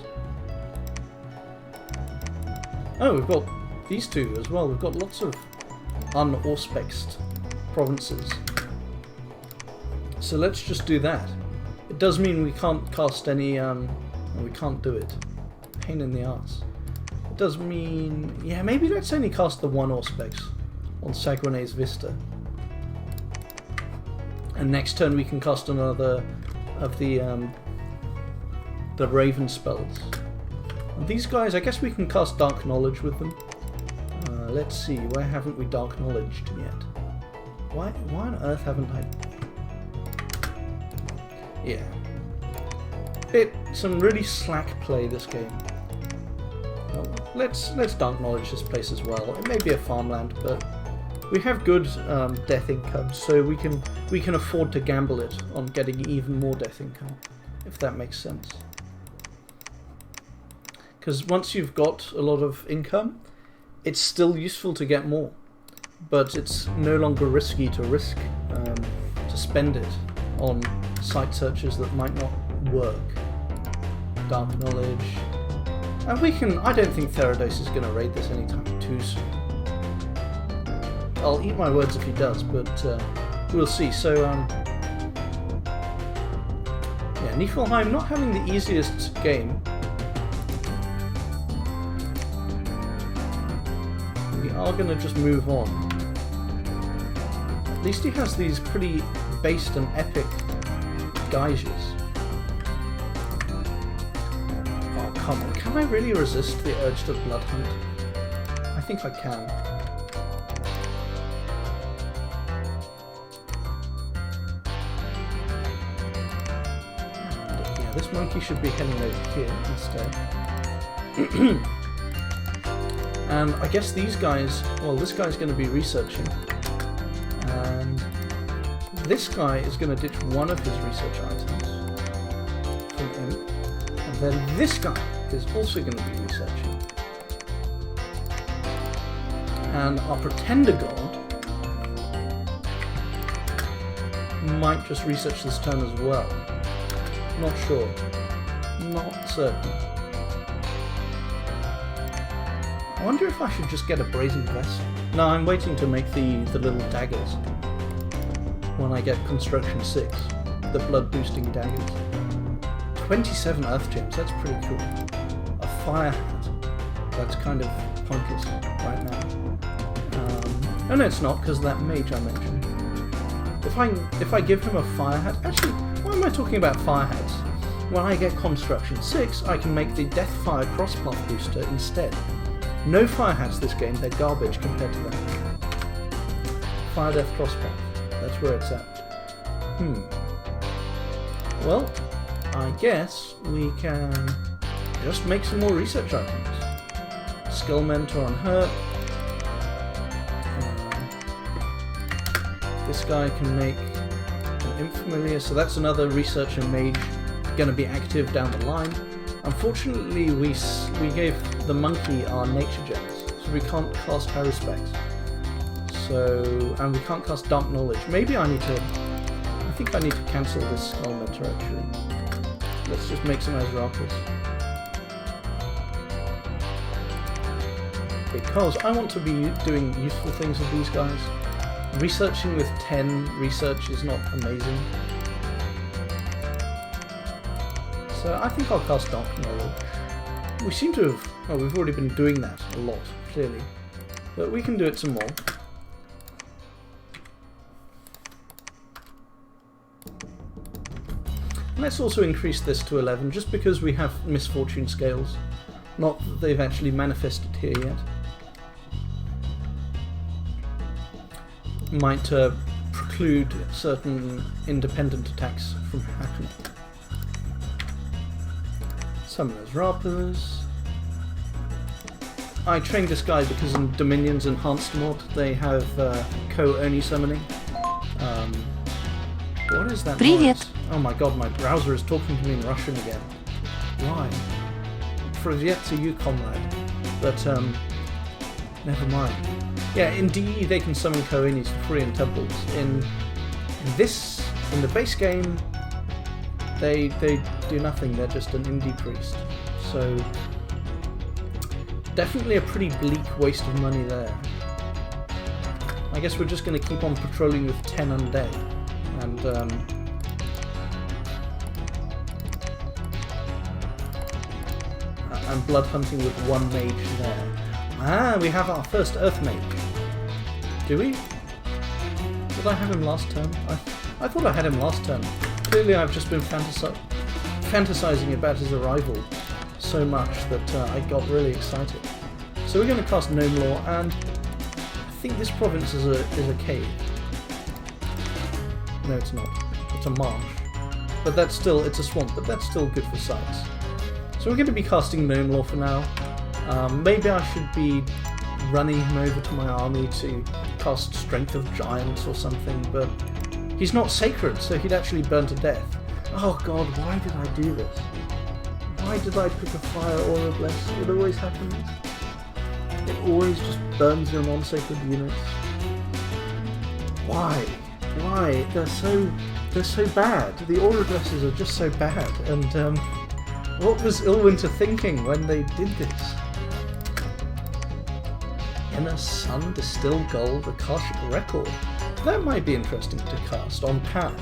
S1: Oh, we've got these two as well. We've got lots of un-auspexed provinces. So let's just do that. It does mean we can't cast any, we can't do it. Pain in the ass. It does mean, yeah, maybe let's only cast the one Auspex on Saguenay's Vista. And next turn we can cast another of the Raven spells. And these guys, I guess we can cast Dark Knowledge with them. Let's see, where haven't we Dark Knowledged yet? Why on earth haven't I? Yeah. Some really slack play this game. Well, let's Dark Knowledge this place as well. It may be a farmland, but we have good death income, so we can afford to gamble it on getting even more death income, if that makes sense. Because once you've got a lot of income, it's still useful to get more, but it's no longer risky to spend it on site searches that might not work. Dark Knowledge. And we can, I don't think Therados is going to raid this anytime too soon. I'll eat my words if he does, but we'll see. So, yeah, Niflheim not having the easiest game. We are going to just move on. At least he has these pretty based and epic geysers. Oh, come on. Can I really resist the urge to blood hunt? I think I can. And, yeah, this monkey should be heading over here instead. And I guess these guys, well, this guy's going to be researching. And this guy is going to ditch one of his research items from him. And then this guy is also going to be researching. And our Pretender God might just research this turn as well. Not sure. Not certain. I wonder if I should just get a Brazen Vessel. No, I'm waiting to make the little daggers when I get Construction 6. The blood boosting daggers. 27 Earth Gems, that's pretty cool. A Fire Hat. That's kind of pointless right now. Oh no, it's not, because of that mage I mentioned. If I give him a Fire Hat... Actually, why am I talking about Fire Hats? When I get Construction 6, I can make the Deathfire Crosspath booster instead. No Fire Hats this game, they're garbage compared to that. Fire Death Crosspath, that's where it's at. Well, I guess we can just make some more research items. Skull Mentor on her. This guy can make an Infamiliar, so that's another researcher mage going to be active down the line. Unfortunately, we gave the monkey our nature gems, so we can't cast High Respects. And we can't cast Dark Knowledge. Maybe I think I need to cancel this Skull Mentor actually. Let's just make some Azrakas. Because I want to be doing useful things with these guys. Researching with 10 research is not amazing. So I think I'll cast Dark Knowledge. We seem to have... Oh, we've already been doing that a lot, clearly. But we can do it some more. Let's also increase this to 11, just because we have misfortune scales. Not that they've actually manifested here yet. Might preclude certain independent attacks from happening. Summoners Rappas. I trained this guy because in Dominion's Enhanced mod they have co-Oni summoning. What is that noise? Oh my god, my browser is talking to me in Russian again. Why? To you, comrade. But, never mind. Yeah, in DE they can summon Koinis for free in temples. In the base game, they do nothing. They're just an indie priest. So, definitely a pretty bleak waste of money there. I guess we're just going to keep on patrolling with 10 undead. And blood hunting with 1 mage there. Ah, we have our first Earth Mage. Do we? Did I have him last turn? I thought I had him last turn. Clearly I've just been fantasizing about his arrival so much that I got really excited. So we're going to cast Gnome Law, and I think this province is a cave. No, it's not. It's a marsh. But that's still, it's a swamp, but that's still good for size. So we're going to be casting Gnome Law for now. Maybe I should be running him over to my army to cast Strength of Giants or something, but he's not sacred, so he'd actually burn to death. Oh god, why did I do this? Why did I pick a Fire Aura Bless? It always happens. It always just burns your non-sacred units. Why? Why? They're so bad. The Aura Blesses are just so bad, and what was Ilwinter thinking when they did this? Inner Sun, Distilled Gold, Akashic Record. That might be interesting to cast on Pound,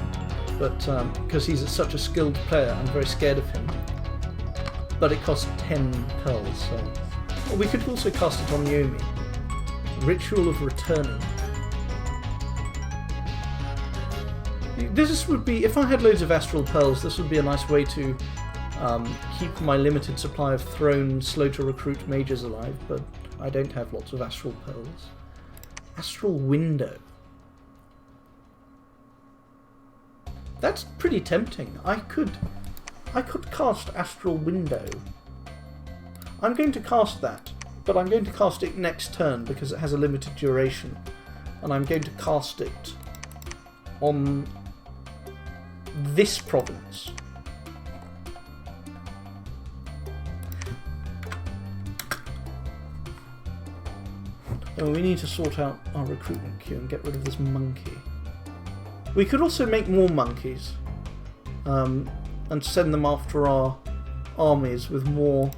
S1: but because he's such a skilled player, I'm very scared of him. But it costs 10 pearls, so... Well, we could also cast it on Yomi. Ritual of Returning. This would be, if I had loads of Astral Pearls, this would be a nice way to keep my limited supply of thrown, slow to recruit mages alive, but I don't have lots of Astral Pearls. Astral Window. That's pretty tempting. I could cast Astral Window. I'm going to cast that, but I'm going to cast it next turn because it has a limited duration. And I'm going to cast it on this province. Oh, we need to sort out our recruitment queue and get rid of this monkey. We could also make more monkeys and send them after our armies with more...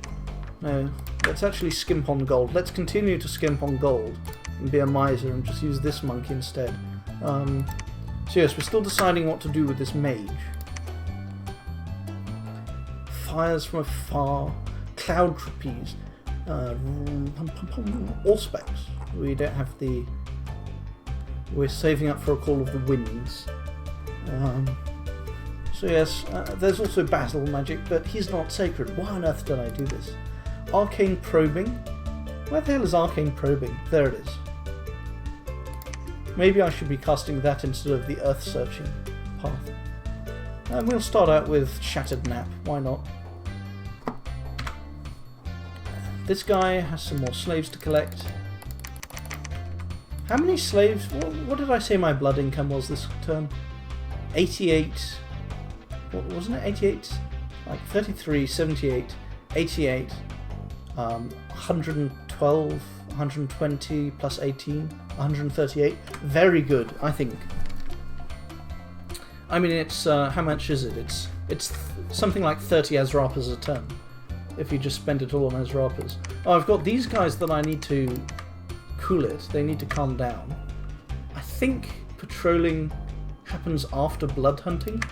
S1: No, let's actually skimp on gold. Let's continue to skimp on gold and be a miser and just use this monkey instead. So yes, we're still deciding what to do with this mage. Fires from afar, cloud trapeze, Allspecs. We don't have the... We're saving up for a Call of the Winds. So yes, there's also battle magic, but he's not sacred. Why on earth did I do this? Arcane Probing? Where the hell is Arcane Probing? There it is. Maybe I should be casting that instead of the Earth Searching path. And we'll start out with Shattered Nap. Why not? This guy has some more slaves to collect. How many slaves? What did I say my blood income was this turn? 88. What wasn't it? 88? Like 33, 78, 88, 112, 120 plus 18, 138. Very good, I think. I mean, it's how much is it? It's something like 30 Azrapas a turn. If you just spend it all on Azrapas. Oh, I've got these guys that I need to cool it. They need to calm down. I think patrolling happens after blood hunting,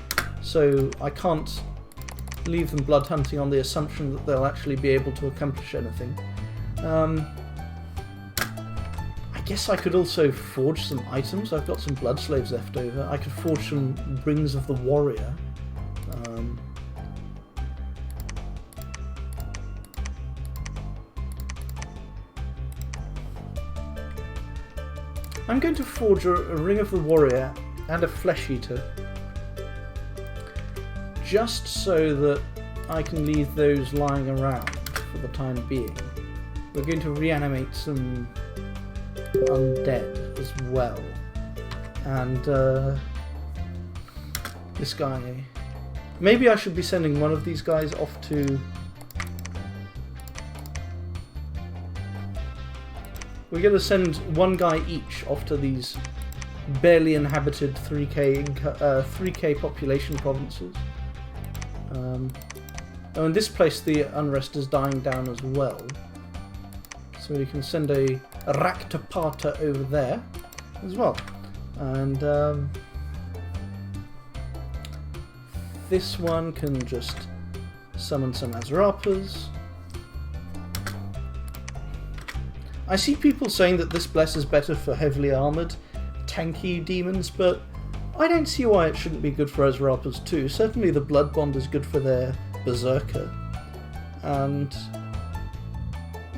S1: so I can't leave them blood hunting on the assumption that they'll actually be able to accomplish anything. I guess I could also forge some items. I've got some blood slaves left over. I could forge some Rings of the Warrior. I'm going to forge a Ring of the Warrior and a Flesh Eater, just so that I can leave those lying around for the time being. We're going to reanimate some undead as well, and this guy. Maybe I should be sending one of these guys off to we're going to send one guy each off to these barely inhabited 3k population provinces. Oh, in this place the unrest is dying down as well. So we can send a Raktapata over there as well. And this one can just summon some Azrapas. I see people saying that this bless is better for heavily armoured, tanky demons, but I don't see why it shouldn't be good for Azrapas too. Certainly the Blood Bond is good for their Berserker, and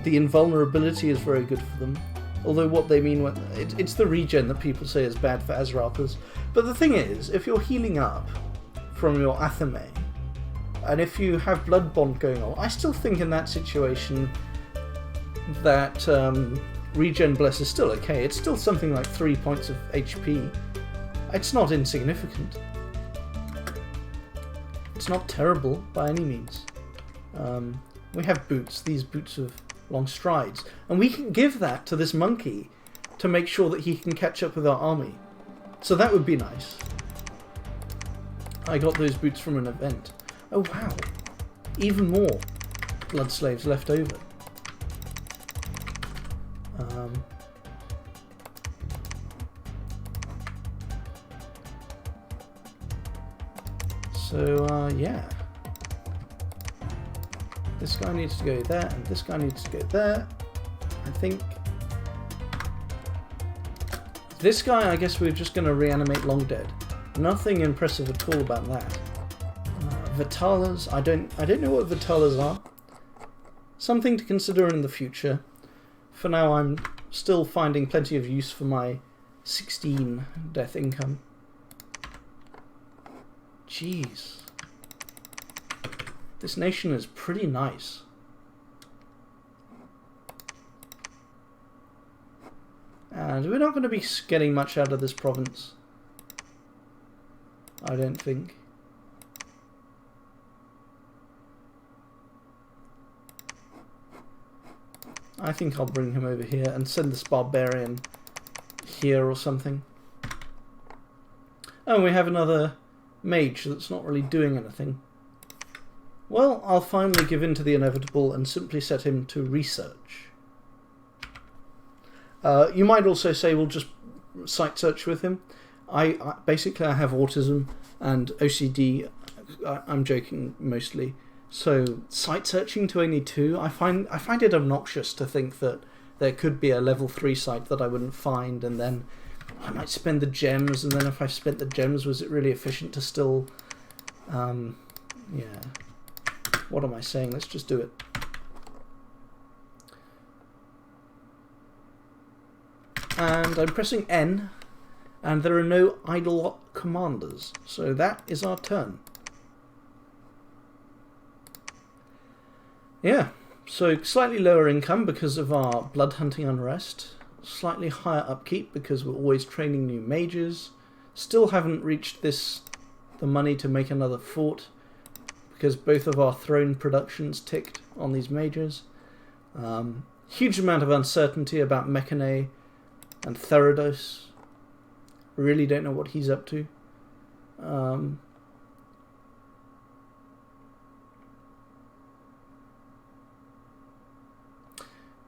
S1: the invulnerability is very good for them. Although what they mean when it's the regen that people say is bad for Azrapas. But the thing is, if you're healing up from your Athame, and if you have Blood Bond going on, I still think in that situation that regen bless is still okay. It's still something like 3 points of HP. It's not insignificant. It's not terrible by any means. We have boots, these boots of long strides, and we can give that to this monkey to make sure that he can catch up with our army. So that would be nice. I got those boots from an event. Oh wow, even more blood slaves left over. Yeah. This guy needs to go there, and this guy needs to go there. I think this guy, I guess we're just going to reanimate Long Dead. Nothing impressive at all about that. Vitalas, I don't know what Vitalas are. Something to consider in the future. For now, I'm still finding plenty of use for my 16 death income. Jeez. This nation is pretty nice. And we're not going to be getting much out of this province, I don't think. I think I'll bring him over here and send this barbarian here or something. Oh, we have another mage that's not really doing anything. Well, I'll finally give in to the inevitable and simply set him to research. You might also say we'll just site search with him. Basically I have autism and OCD. I'm joking mostly. So site searching to only 2, I find it obnoxious to think that there could be a level 3 site that I wouldn't find, and then I might spend the gems, and then if I spent the gems, was it really efficient to still yeah. What am I saying? Let's just do it. And I'm pressing N, and there are no idle commanders, so that is our turn. Yeah, so slightly lower income because of our blood hunting unrest, slightly higher upkeep because we're always training new mages, still haven't reached the money to make another fort because both of our throne productions ticked on these mages. Huge amount of uncertainty about Mechane and Theridos. Really don't know what he's up to.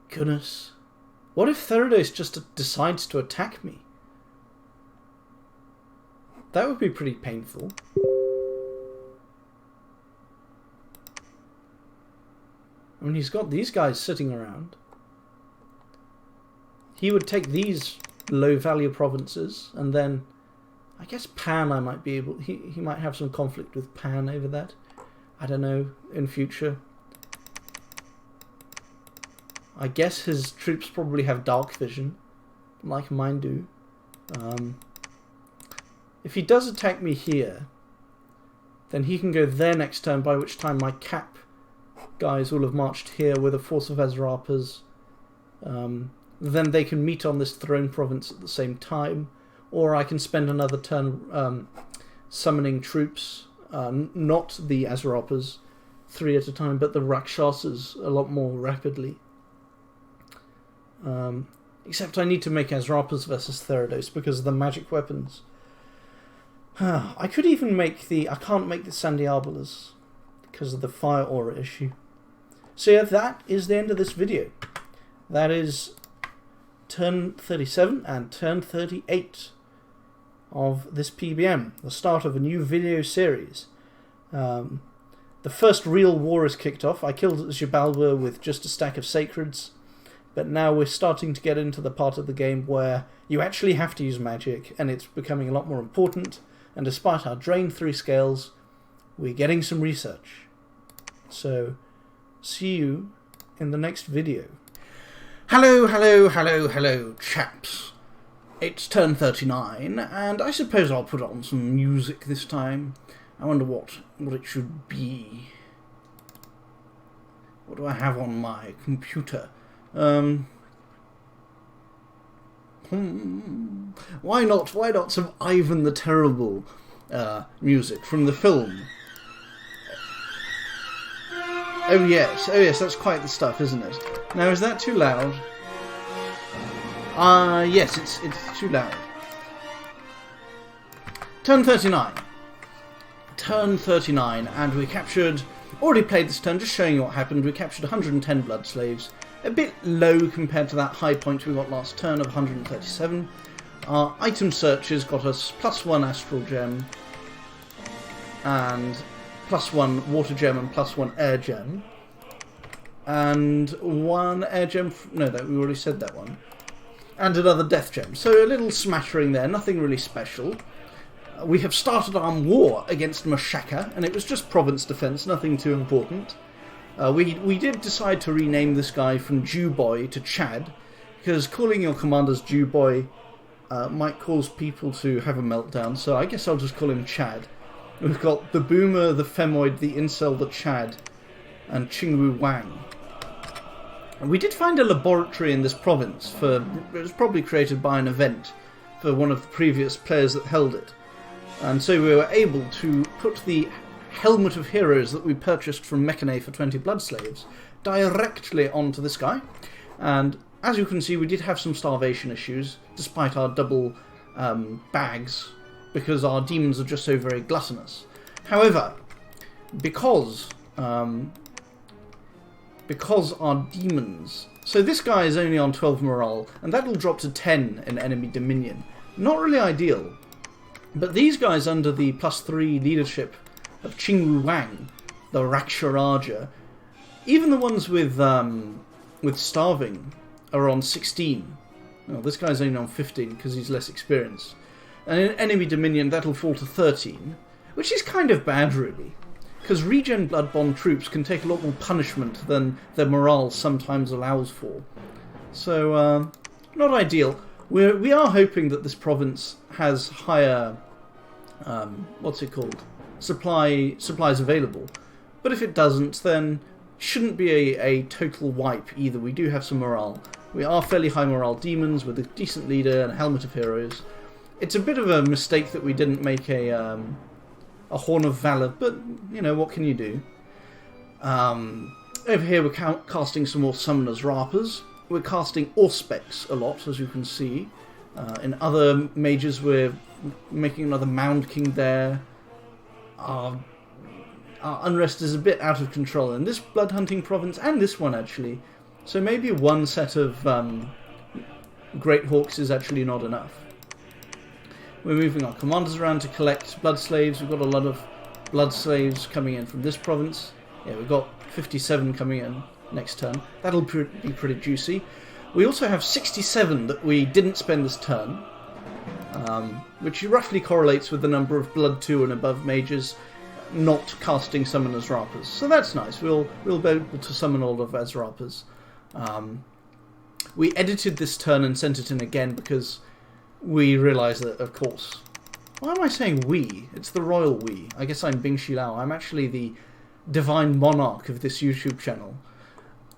S1: Goodness. What if Theridos just decides to attack me? That would be pretty painful. I mean, he's got these guys sitting around. He would take these low-value provinces, and then I guess Pan I might be able... He might have some conflict with Pan over that. I don't know, in future. I guess his troops probably have dark vision, like mine do. If he does attack me here, then he can go there next turn, by which time my cap guys will have marched here with a force of Azrapas. Then they can meet on this throne province at the same time, or I can spend another turn summoning troops, not the Azrapas 3 at a time, but the Rakshasas a lot more rapidly. Except I need to make Azrapas versus Theridos because of the magic weapons. I could even make the... I can't make the Sandiarbulas because of the fire aura issue. So yeah, that is the end of this video. That is turn 37 and turn 38 of this PBM. The start of a new video series. The first real war is kicked off. I killed Xibalba with just a stack of Sacreds. But now we're starting to get into the part of the game where you actually have to use magic, and it's becoming a lot more important. And despite our Drain 3 scales, we're getting some research. So, see you in the next video. Hello, chaps. It's turn 39, and I suppose I'll put on some music this time. I wonder what it should be. What do I have on my computer? Why not some Ivan the Terrible music from the film? Oh yes, that's quite the stuff, isn't it? Now, is that too loud? Yes, it's too loud. Turn 39. Turn 39, and we captured... Already played this turn, just showing you what happened. We captured 110 blood slaves. A bit low compared to that high point we got last turn of 137. Our item searches got us +1 astral gem, and +1 water gem, and +1 air gem. And 1 air gem... No, we already said that one. And another death gem. So a little smattering there, nothing really special. We have started our war against Mashaka, and it was just province defense, nothing too important. We did decide to rename this guy from Jew Boy to Chad, because calling your commanders Jew Boy might cause people to have a meltdown, so I guess I'll just call him Chad. We've got the Boomer, the Femoid, the Incel, the Chad, and Qingwu Wang. And we did find a laboratory in this province. It was probably created by an event for one of the previous players that held it. And so we were able to put the Helmet of Heroes that we purchased from Mechane for 20 blood slaves directly onto this guy. And as you can see, we did have some starvation issues, despite our double bags, because our demons are just so very gluttonous. However, because our demons... So this guy is only on 12 morale, and that'll drop to 10 in enemy dominion. Not really ideal. But these guys under the +3 leadership of Qingwu Wang, the Raksharaja, even the ones with starving are on 16. Well, this guy's only on 15 because he's less experienced. And in enemy dominion that'll fall to 13, which is kind of bad really, because regen blood bond troops can take a lot more punishment than their morale sometimes allows for. So not ideal. We are hoping that this province has higher supplies available, but if it doesn't, then shouldn't be a total wipe either. We do have some morale. We are fairly high morale demons with a decent leader and a Helmet of Heroes. It's a bit of a mistake that we didn't make a Horn of Valor, but you know, what can you do? Over here we're casting some more Summoners Rapers. We're casting Auspex a lot, as you can see. In other mages we're making another Mound King there. Our unrest is a bit out of control in this blood hunting province, and this one actually. So maybe one set of Great Hawks is actually not enough. We're moving our commanders around to collect blood slaves. We've got a lot of blood slaves coming in from this province. Yeah, we've got 57 coming in next turn. That'll be pretty juicy. We also have 67 that we didn't spend this turn, which roughly correlates with the number of Blood 2 and above mages not casting Summoners Rapers. So that's nice. We'll be able to summon all of Azrapas. We edited this turn and sent it in again because we realised that, of course... Why am I saying we? It's the royal we. I guess I'm Bing Shi Lao. I'm actually the divine monarch of this YouTube channel.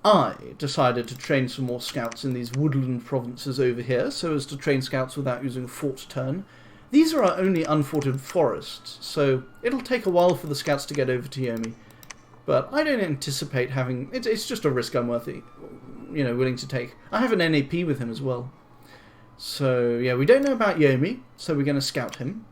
S1: I decided to train some more scouts in these woodland provinces over here, so as to train scouts without using a fort turn. These are our only unforted forests, so it'll take a while for the scouts to get over to Yomi. But I don't anticipate having... It's just a risk I'm willing to take. I have an NAP with him as well. So, yeah, we don't know about Yomi, so we're going to scout him.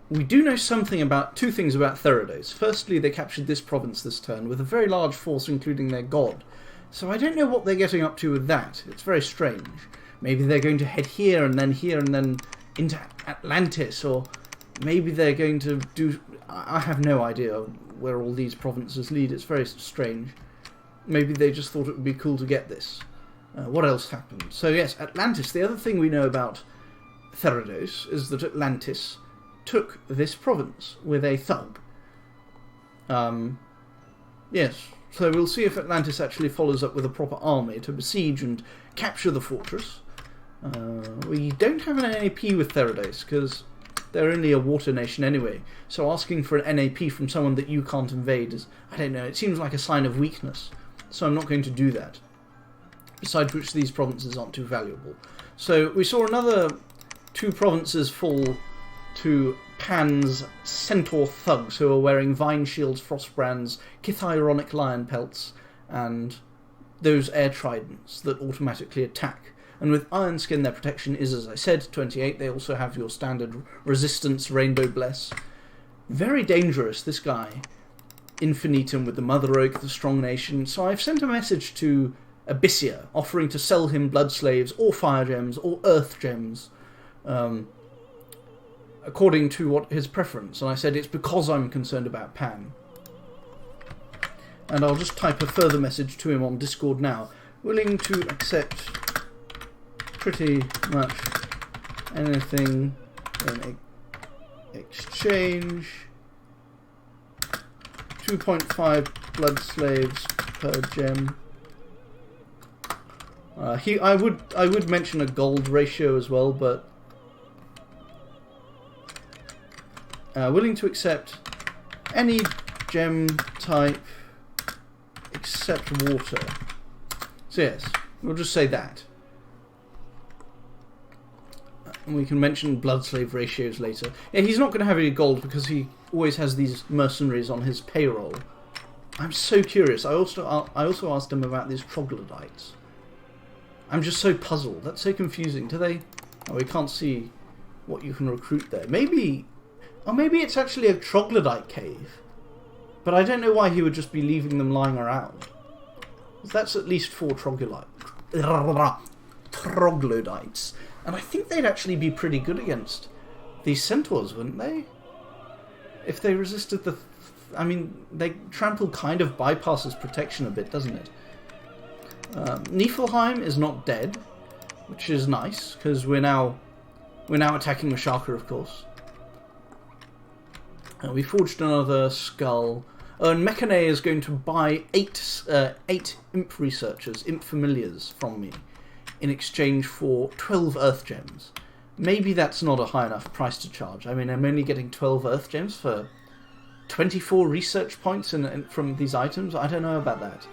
S1: We do know something about two things about Theridates. Firstly, they captured this province this turn with a very large force, including their god. So I don't know what they're getting up to with that. It's very strange. Maybe they're going to head here and then into Atlantis, or maybe they're going to do... I have no idea where all these provinces lead. It's very strange. Maybe they just thought it would be cool to get this. What else happened? So yes, Atlantis. The other thing we know about Theridates is that Atlantis took this province with a thug. Yes, so we'll see if Atlantis actually follows up with a proper army to besiege and capture the fortress. We don't have an NAP with Theridates because they're only a water nation anyway. So asking for an NAP from someone that you can't invade is, I don't know, it seems like a sign of weakness. So I'm not going to do that. Besides which, these provinces aren't too valuable. So we saw another 2 provinces fall to Pan's centaur thugs who are wearing vine shields, frostbrands, chithyronic lion pelts, and those air tridents that automatically attack. And with iron skin, their protection is, as I said, 28. They also have your standard resistance, rainbow bless. Very dangerous, this guy. Infinitum with the Mother Oak, the strong nation. So I've sent a message to Abyssia, offering to sell him blood slaves, or fire gems, or earth gems, according to what his preference. And I said it's because I'm concerned about Pan. And I'll just type a further message to him on Discord now. Willing to accept pretty much anything in exchange. 2.5 blood slaves per gem. I would mention a gold ratio as well, but willing to accept any gem type except water. So yes, we'll just say that. And we can mention blood slave ratios later. Yeah, he's not going to have any gold because he always has these mercenaries on his payroll. I'm so curious. I also asked him about these troglodytes. I'm just so puzzled. That's so confusing. Do they... Oh, we can't see what you can recruit there. Maybe... Oh, maybe it's actually a troglodyte cave. But I don't know why he would just be leaving them lying around. That's at least 4 troglodytes. And I think they'd actually be pretty good against these centaurs, wouldn't they? If they resisted the... I mean, they trample kind of bypasses protection a bit, doesn't it? Niflheim is not dead, which is nice, because we're now attacking Mashaka, of course. We forged another skull. And Mechane is going to buy 8 imp researchers, imp familiars from me, in exchange for 12 earth gems. Maybe that's not a high enough price to charge. I mean, I'm only getting 12 earth gems for 24 research points from these items. I don't know about that.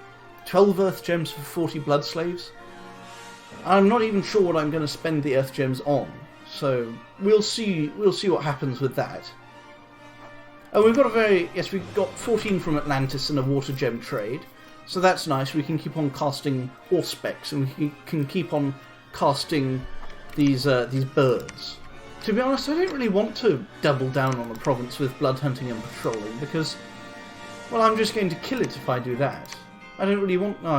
S1: 12 earth gems for 40 blood slaves? I'm not even sure what I'm going to spend the earth gems on. So we'll see what happens with that. Oh, we've got 14 from Atlantis and a water gem trade. So that's nice. We can keep on casting Auspex, and we can keep on casting these birds. To be honest, I don't really want to double down on the province with blood hunting and patrolling, because, well, I'm just going to kill it if I do that. I don't really want... No,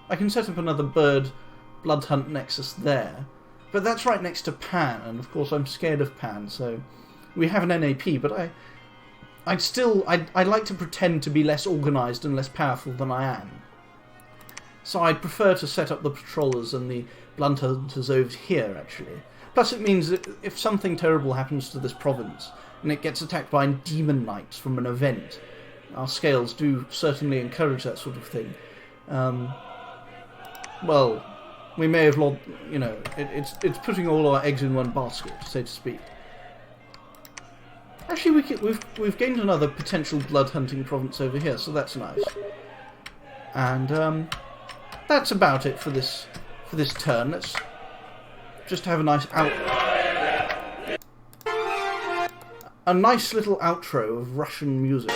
S1: I can set up another bird blood hunt nexus there. But that's right next to Pan, and of course I'm scared of Pan, so we have an NAP, but I'd like to pretend to be less organised and less powerful than I am. So I'd prefer to set up the patrollers and the blood hunters over here, actually. Plus it means that if something terrible happens to this province, and it gets attacked by demon knights from an event, our scales do certainly encourage that sort of thing. Well, we may have lost, you know, it's putting all our eggs in one basket, so to speak. Actually, we've gained another potential blood hunting province over here, so that's nice. And that's about it for this turn. Let's just have a nice little outro of Russian music.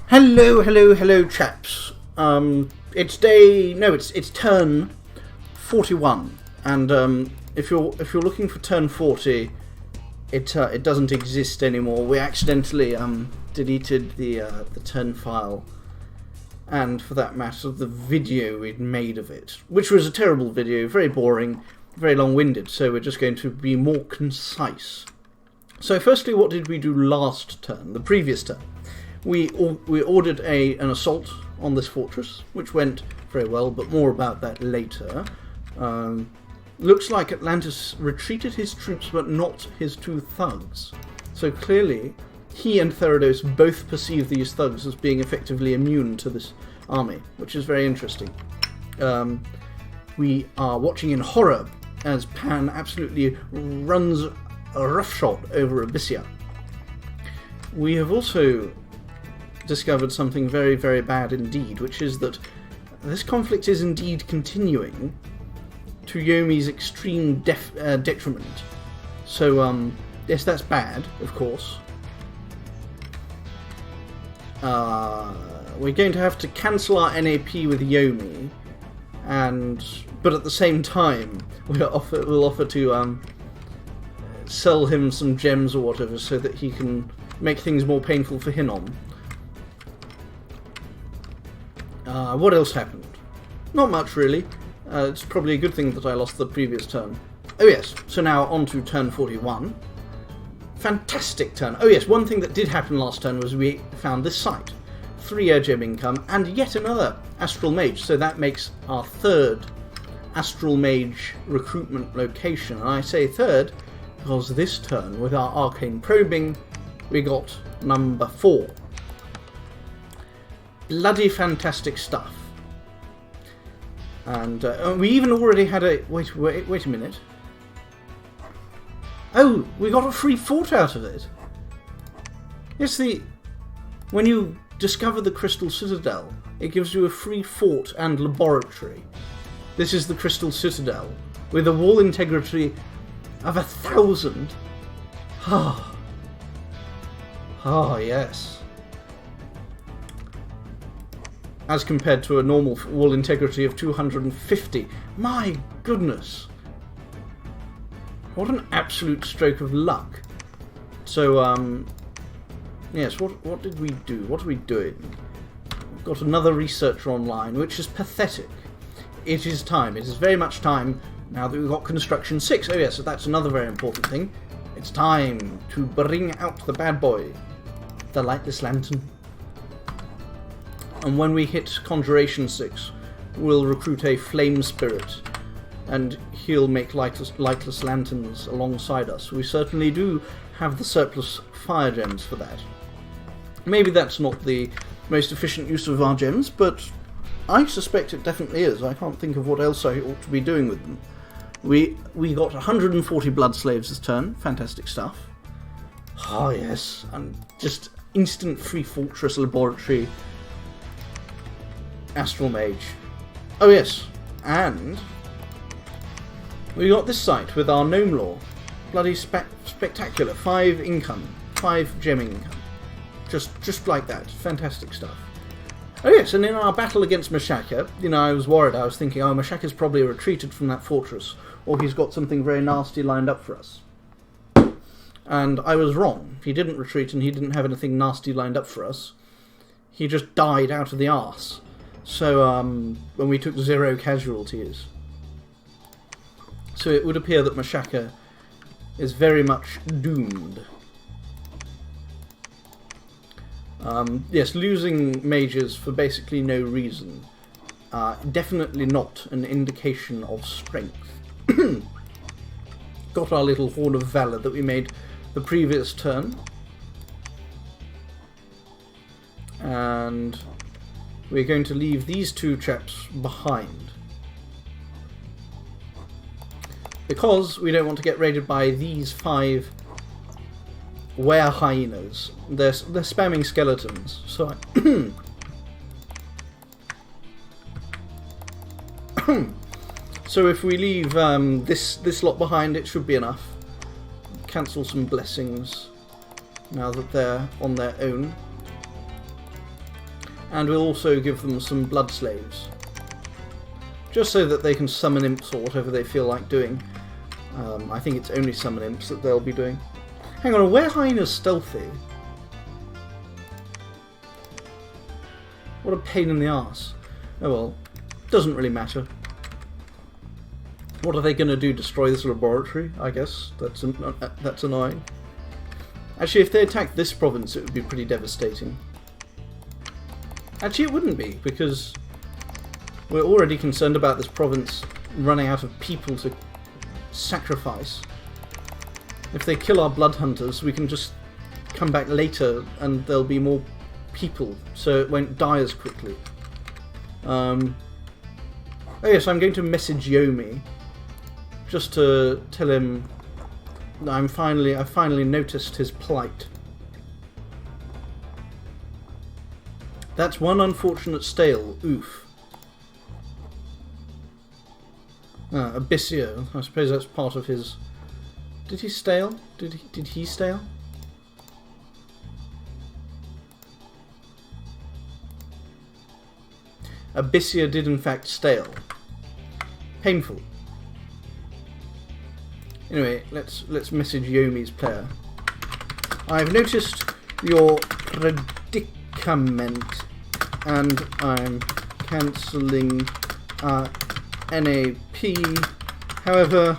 S1: Hello, chaps. It's turn 41, and if you're looking for turn 40, it doesn't exist anymore. We accidentally deleted the turn file, and for that matter, the video we'd made of it, which was a terrible video, very boring, very long-winded. So we're just going to be more concise. So firstly, what did we do last turn? The previous turn, we ordered an assault on this fortress, which went very well, but more about that later. Looks like Atlantis retreated his troops, but not his two thugs. So clearly, he and Therados both perceive these thugs as being effectively immune to this army, which is very interesting. We are watching in horror as Pan absolutely runs a roughshod over Abyssia. We have also discovered something very, very bad indeed, which is that this conflict is indeed continuing to Yomi's extreme detriment. So, yes, that's bad, of course. We're going to have to cancel our NAP with Yomi, but at the same time, we'll offer to sell him some gems or whatever, so that he can make things more painful for Hinnom. What else happened? Not much, really. It's probably a good thing that I lost the previous turn. Oh yes, so now on to turn 41. Fantastic turn. Oh yes, one thing that did happen last turn was we found this site. 3 air gem income, and yet another Astral Mage, so that makes our third Astral Mage recruitment location. And I say third because this turn, with our Arcane Probing, we got number 4. Bloody fantastic stuff. And we even already had a... Wait a minute. Oh, we got a free fort out of it. Yes, when you discover the Crystal Citadel, it gives you a free fort and laboratory. This is the Crystal Citadel, with a wall integrity of 1,000. Ah, yes. As compared to a normal wall integrity of 250. My goodness. What an absolute stroke of luck. So, yes, what did we do? What are we doing? We've got another researcher online, which is pathetic. It is time. It is very much time, now that we've got Construction 6. Oh yes, so that's another very important thing. It's time to bring out the bad boy. The Lightless Lantern. And when we hit Conjuration 6, we'll recruit a Flame Spirit, and he'll make lightless lanterns alongside us. We certainly do have the surplus fire gems for that. Maybe that's not the most efficient use of our gems, but I suspect it definitely is. I can't think of what else I ought to be doing with them. We got 140 Blood Slaves this turn. Fantastic stuff. Ah, yes. And just instant free fortress laboratory. Astral Mage. Oh yes, and we got this site with our Gnome Lore. Bloody spectacular. 5 income. 5 gem income. Just like that. Fantastic stuff. Oh yes, and in our battle against Mashaka, I was worried. I was thinking, oh, Mashaka's probably retreated from that fortress, or he's got something very nasty lined up for us. And I was wrong. He didn't retreat, and he didn't have anything nasty lined up for us. He just died out of the arse. So, when we took 0 casualties. So it would appear that Mashaka is very much doomed. Yes, losing mages for basically no reason. Definitely not an indication of strength. Got our little Horn of Valor that we made the previous turn. And we're going to leave these 2 chaps behind. Because we don't want to get raided by these 5 were hyenas. They're spamming skeletons. So so if we leave this lot behind, it should be enough. Cancel some blessings now that they're on their own. and we'll also give them some blood slaves. Just so that they can summon imps or whatever they feel like doing. I think it's only summon imps that they'll be doing. Hang on, where Hyena's stealthy? What a pain in the arse. Oh well, doesn't really matter. What are they going to do? Destroy this laboratory? I guess that's annoying. Actually, if they attacked this province, it would be pretty devastating. Actually, it wouldn't be, because we're already concerned about this province running out of people to sacrifice. If they kill our blood hunters, we can just come back later and there'll be more people, so it won't die as quickly. Oh yes, I'm going to message Yomi just to tell him that I've finally noticed his plight. That's one unfortunate stale. Oof. Abyssio. I suppose that's part of his. Did he stale? Did he stale? Abyssio did in fact stale. Painful. Anyway, let's message Yomi's player. I've noticed your predicament, and I'm cancelling NAP. However,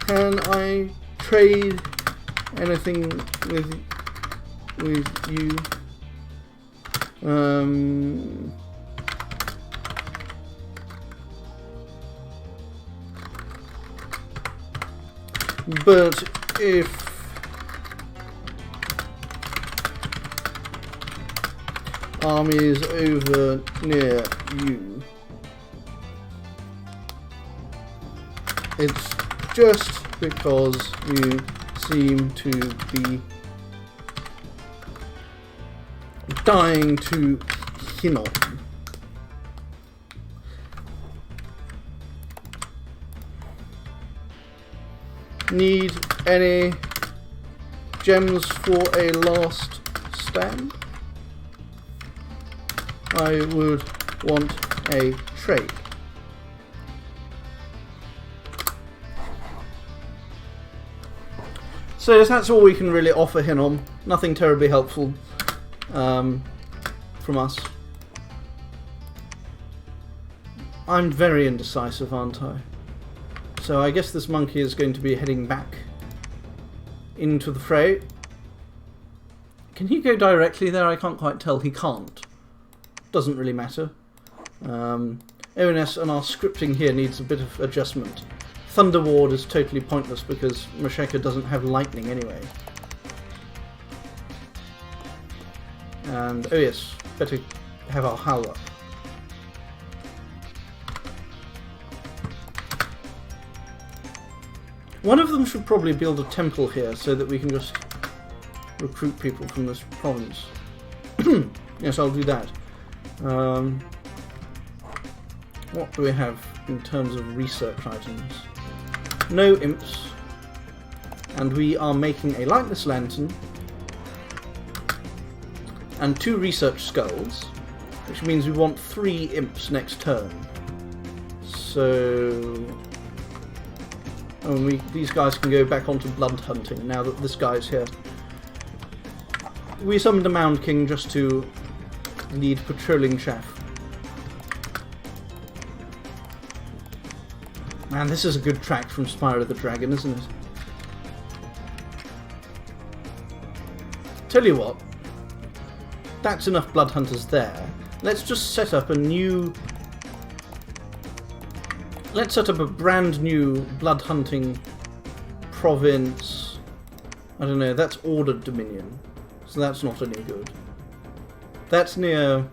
S1: can I trade anything with you? But if armies over near you, it's just because you seem to be dying to Hinnon. Need any gems for a last stand? I would want a trade. So that's all we can really offer Hinnom. Nothing terribly helpful from us. I'm very indecisive, aren't I? So I guess this monkey is going to be heading back into the fray. Can he go directly there? I can't quite tell. He can't. Doesn't really matter. ONS and our scripting here needs a bit of adjustment. Thunder Ward is totally pointless because Masheka doesn't have lightning anyway. And, oh yes, better have our howl up. One of them should probably build a temple here so that we can just recruit people from this province. Yes, I'll do that. What do we have in terms of research items? No imps. And we are making a lightless lantern and 2 research skulls, which means we want 3 imps next turn. So these guys can go back onto blood hunting now that this guy's here. We summoned a Mound King just to lead patrolling chaff. Man, this is a good track from Spyro the Dragon, isn't it? Tell you what, that's enough blood hunters there. Let's just set up a new... Let's set up a brand new blood hunting province. I don't know, that's Ordered Dominion. So that's not any good. That's near...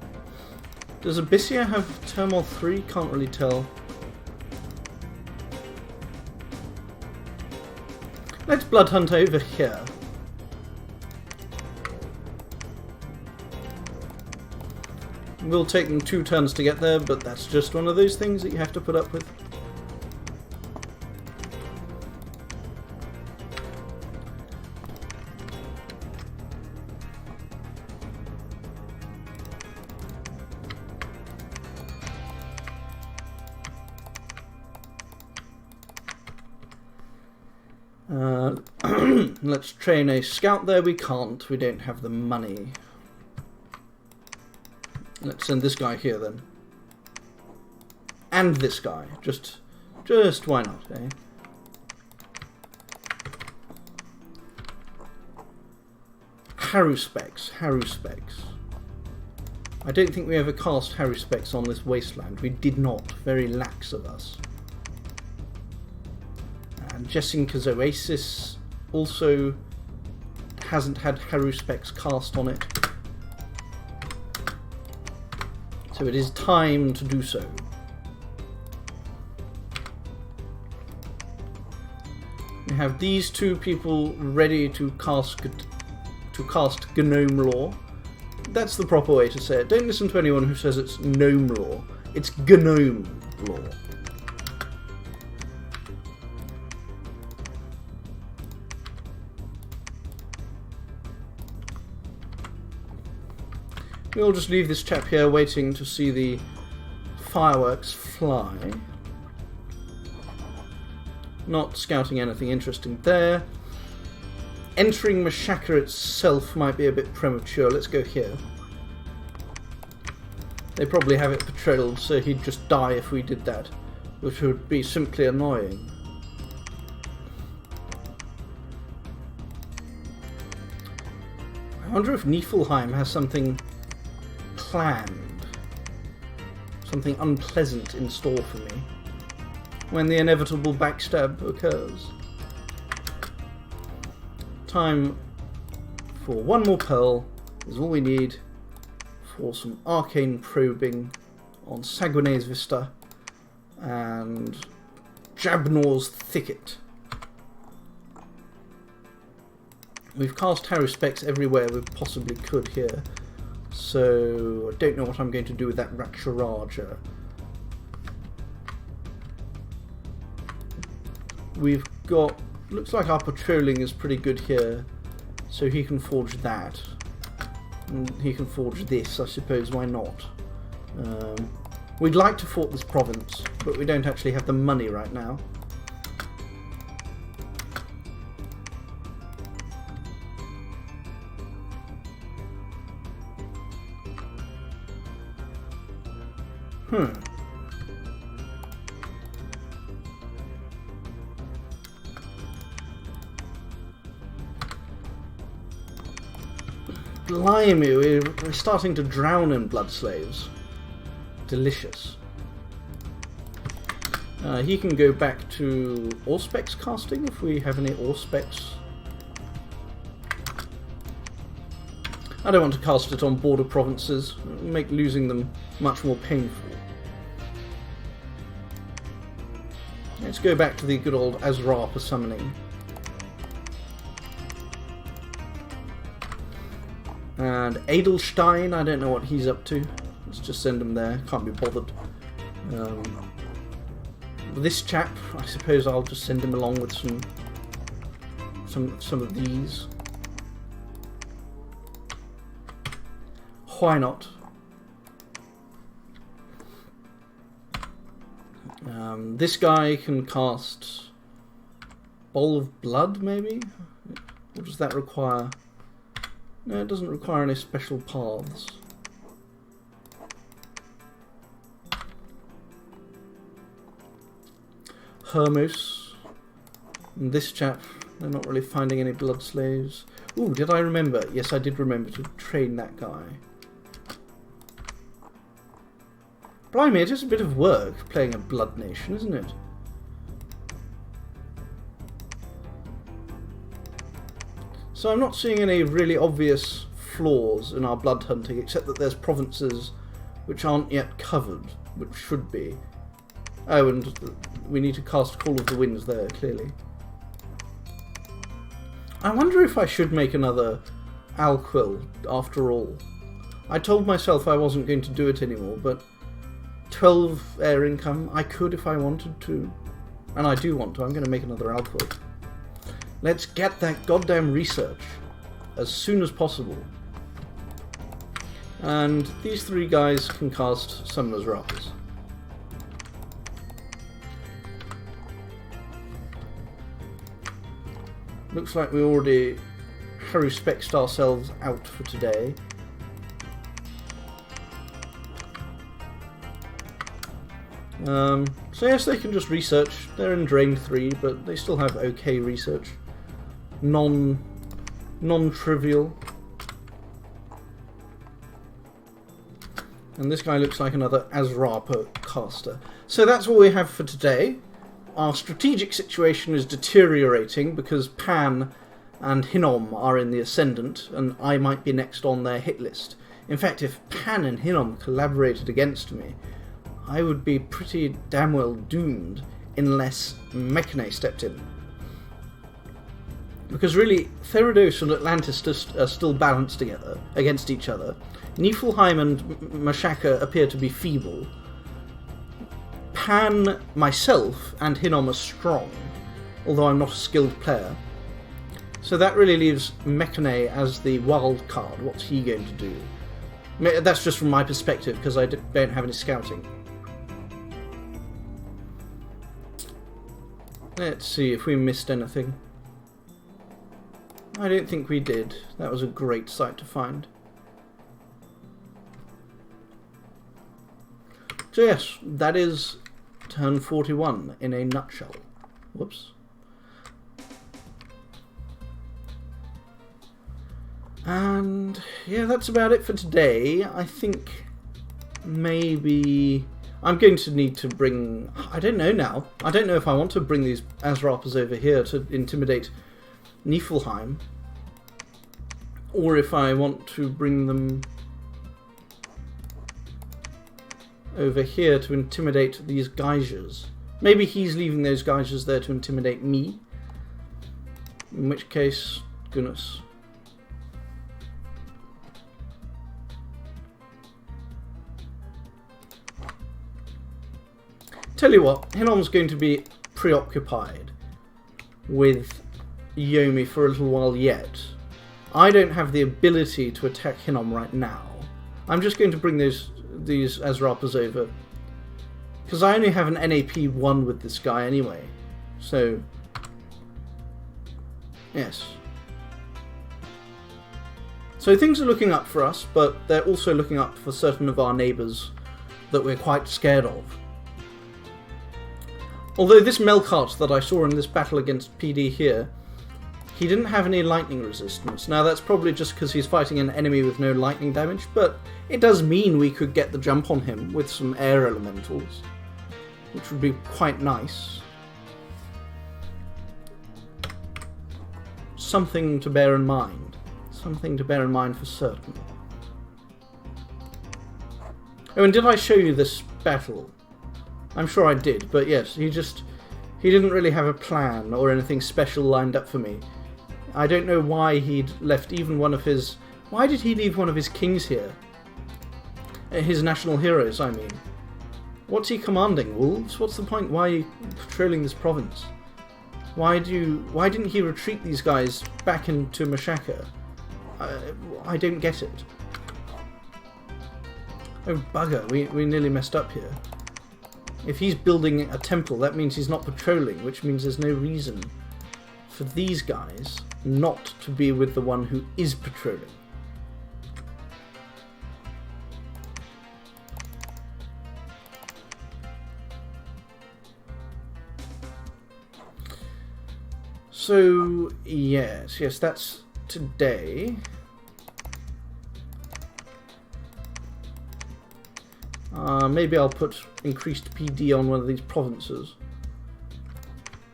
S1: Does Abyssio have Turmoil 3? Can't really tell. Let's blood hunt over here. Will take them 2 turns to get there, but that's just one of those things that you have to put up with. Let's train a scout there. We can't. We don't have the money. Let's send this guy here then. And this guy. Just why not, eh? Haruspecs. I don't think we ever cast Haruspecs on this wasteland. We did not. Very lax of us. And Jessinka's Oasis also hasn't had Haruspecs cast on it. So it is time to do so. We have these two people ready to cast Gnome Law. That's the proper way to say it. Don't listen to anyone who says it's Gnome Law. It's Gnome Law. We'll just leave this chap here waiting to see the fireworks fly. Not scouting anything interesting there. Entering Mashaka itself might be a bit premature. Let's go here. They probably have it patrolled, so he'd just die if we did that, which would be simply annoying. I wonder if Niflheim has something planned, something unpleasant in store for me when the inevitable backstab occurs. Time for one more pearl is all we need for some arcane probing on Saguenay's Vista and Jabnor's Thicket. We've cast Haruspecs everywhere we possibly could here, so I don't know what I'm going to do with that Raksharaja. We've got... looks like our patrolling is pretty good here, so he can forge that. And he can forge this, I suppose, why not? We'd like to fort this province, but we don't actually have the money right now. Blimey, we're starting to drown in blood slaves. Delicious. He can go back to Auspex casting if we have any Auspex. I don't want to cast it on border provinces. It'll make losing them much more painful. Let's go back to the good old Azrapa summoning. And Edelstein, I don't know what he's up to. Let's just send him there. Can't be bothered. This chap, I suppose I'll just send him along with some of these. Why not? This guy can cast Bowl of Blood, maybe? What does that require? No, it doesn't require any special paths. Hermos. And this chap, they're not really finding any blood slaves. Ooh, did I remember? Yes, I did remember to train that guy. Blimey, it is a bit of work playing a blood nation, isn't it? So I'm not seeing any really obvious flaws in our blood hunting, except that there's provinces which aren't yet covered, which should be. Oh, and we need to cast Call of the Winds there, clearly. I wonder if I should make another Alquill, after all. I told myself I wasn't going to do it anymore, but 12 air income, I could if I wanted to. And I do want to. I'm going to make another Alquill. Let's get that goddamn research as soon as possible. And these three guys can cast Summoner's Wraths. Looks like we already haruspexed ourselves out for today. So yes, they can just research. They're in Drain 3, but they still have okay research. Non-trivial. And this guy looks like another Azrapa caster. So that's all we have for today. Our strategic situation is deteriorating because Pan and Hinnom are in the Ascendant, and I might be next on their hit list. In fact, if Pan and Hinnom collaborated against me, I would be pretty damn well doomed unless Mechane stepped in. Because really, Theridos and Atlantis are still balanced together against each other. Niflheim and Mashaka appear to be feeble. Pan, myself, and Hinnom are strong, although I'm not a skilled player. So that really leaves Mechane as the wild card. What's he going to do? That's just from my perspective, because I don't have any scouting. Let's see if we missed anything. I don't think we did. That was a great site to find. So yes, that is turn 41 in a nutshell. Whoops. And yeah, that's about it for today. I think maybe I'm going to need to bring... I don't know now. I don't know if I want to bring these Azrapas over here to intimidate Niflheim, or if I want to bring them over here to intimidate these geysers. Maybe he's leaving those geysers there to intimidate me. In which case, goodness. Tell you what, Hinnom's going to be preoccupied with Yomi for a little while yet. I don't have the ability to attack Hinnom right now. I'm just going to bring these Azrapas over, because I only have an NAP 1 with this guy anyway. So, yes. So things are looking up for us, but they're also looking up for certain of our neighbours that we're quite scared of. Although this Melkart that I saw in this battle against PD here, he didn't have any lightning resistance. Now that's probably just because he's fighting an enemy with no lightning damage, but it does mean we could get the jump on him with some air elementals, which would be quite nice. Something to bear in mind. Something to bear in mind for certain. Oh, and did I show you this battle? I'm sure I did, but yes, he didn't really have a plan or anything special lined up for me. I don't know why he'd left even one of his... Why did he leave one of his kings here? His national heroes, I mean. What's he commanding? Wolves? What's the point? Why are you patrolling this province? Why didn't he retreat these guys back into Mashaka? I don't get it. Oh bugger, we nearly messed up here. If he's building a temple, that means he's not patrolling, which means there's no reason for these guys not to be with the one who is patrolling. So, yes, that's today. Maybe I'll put increased PD on one of these provinces.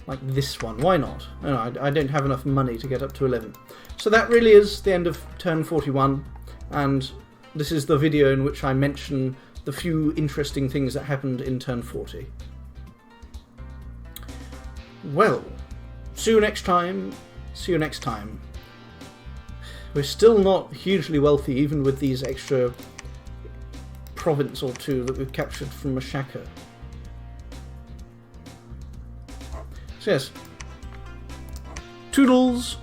S1: Like this one. Why not? No, I don't have enough money to get up to 11. So that really is the end of turn 41. And this is the video in which I mention the few interesting things that happened in turn 40. Well, see you next time. See you next time. We're still not hugely wealthy, even with these extra province or two that we've captured from Mashaka. So yes, toodles!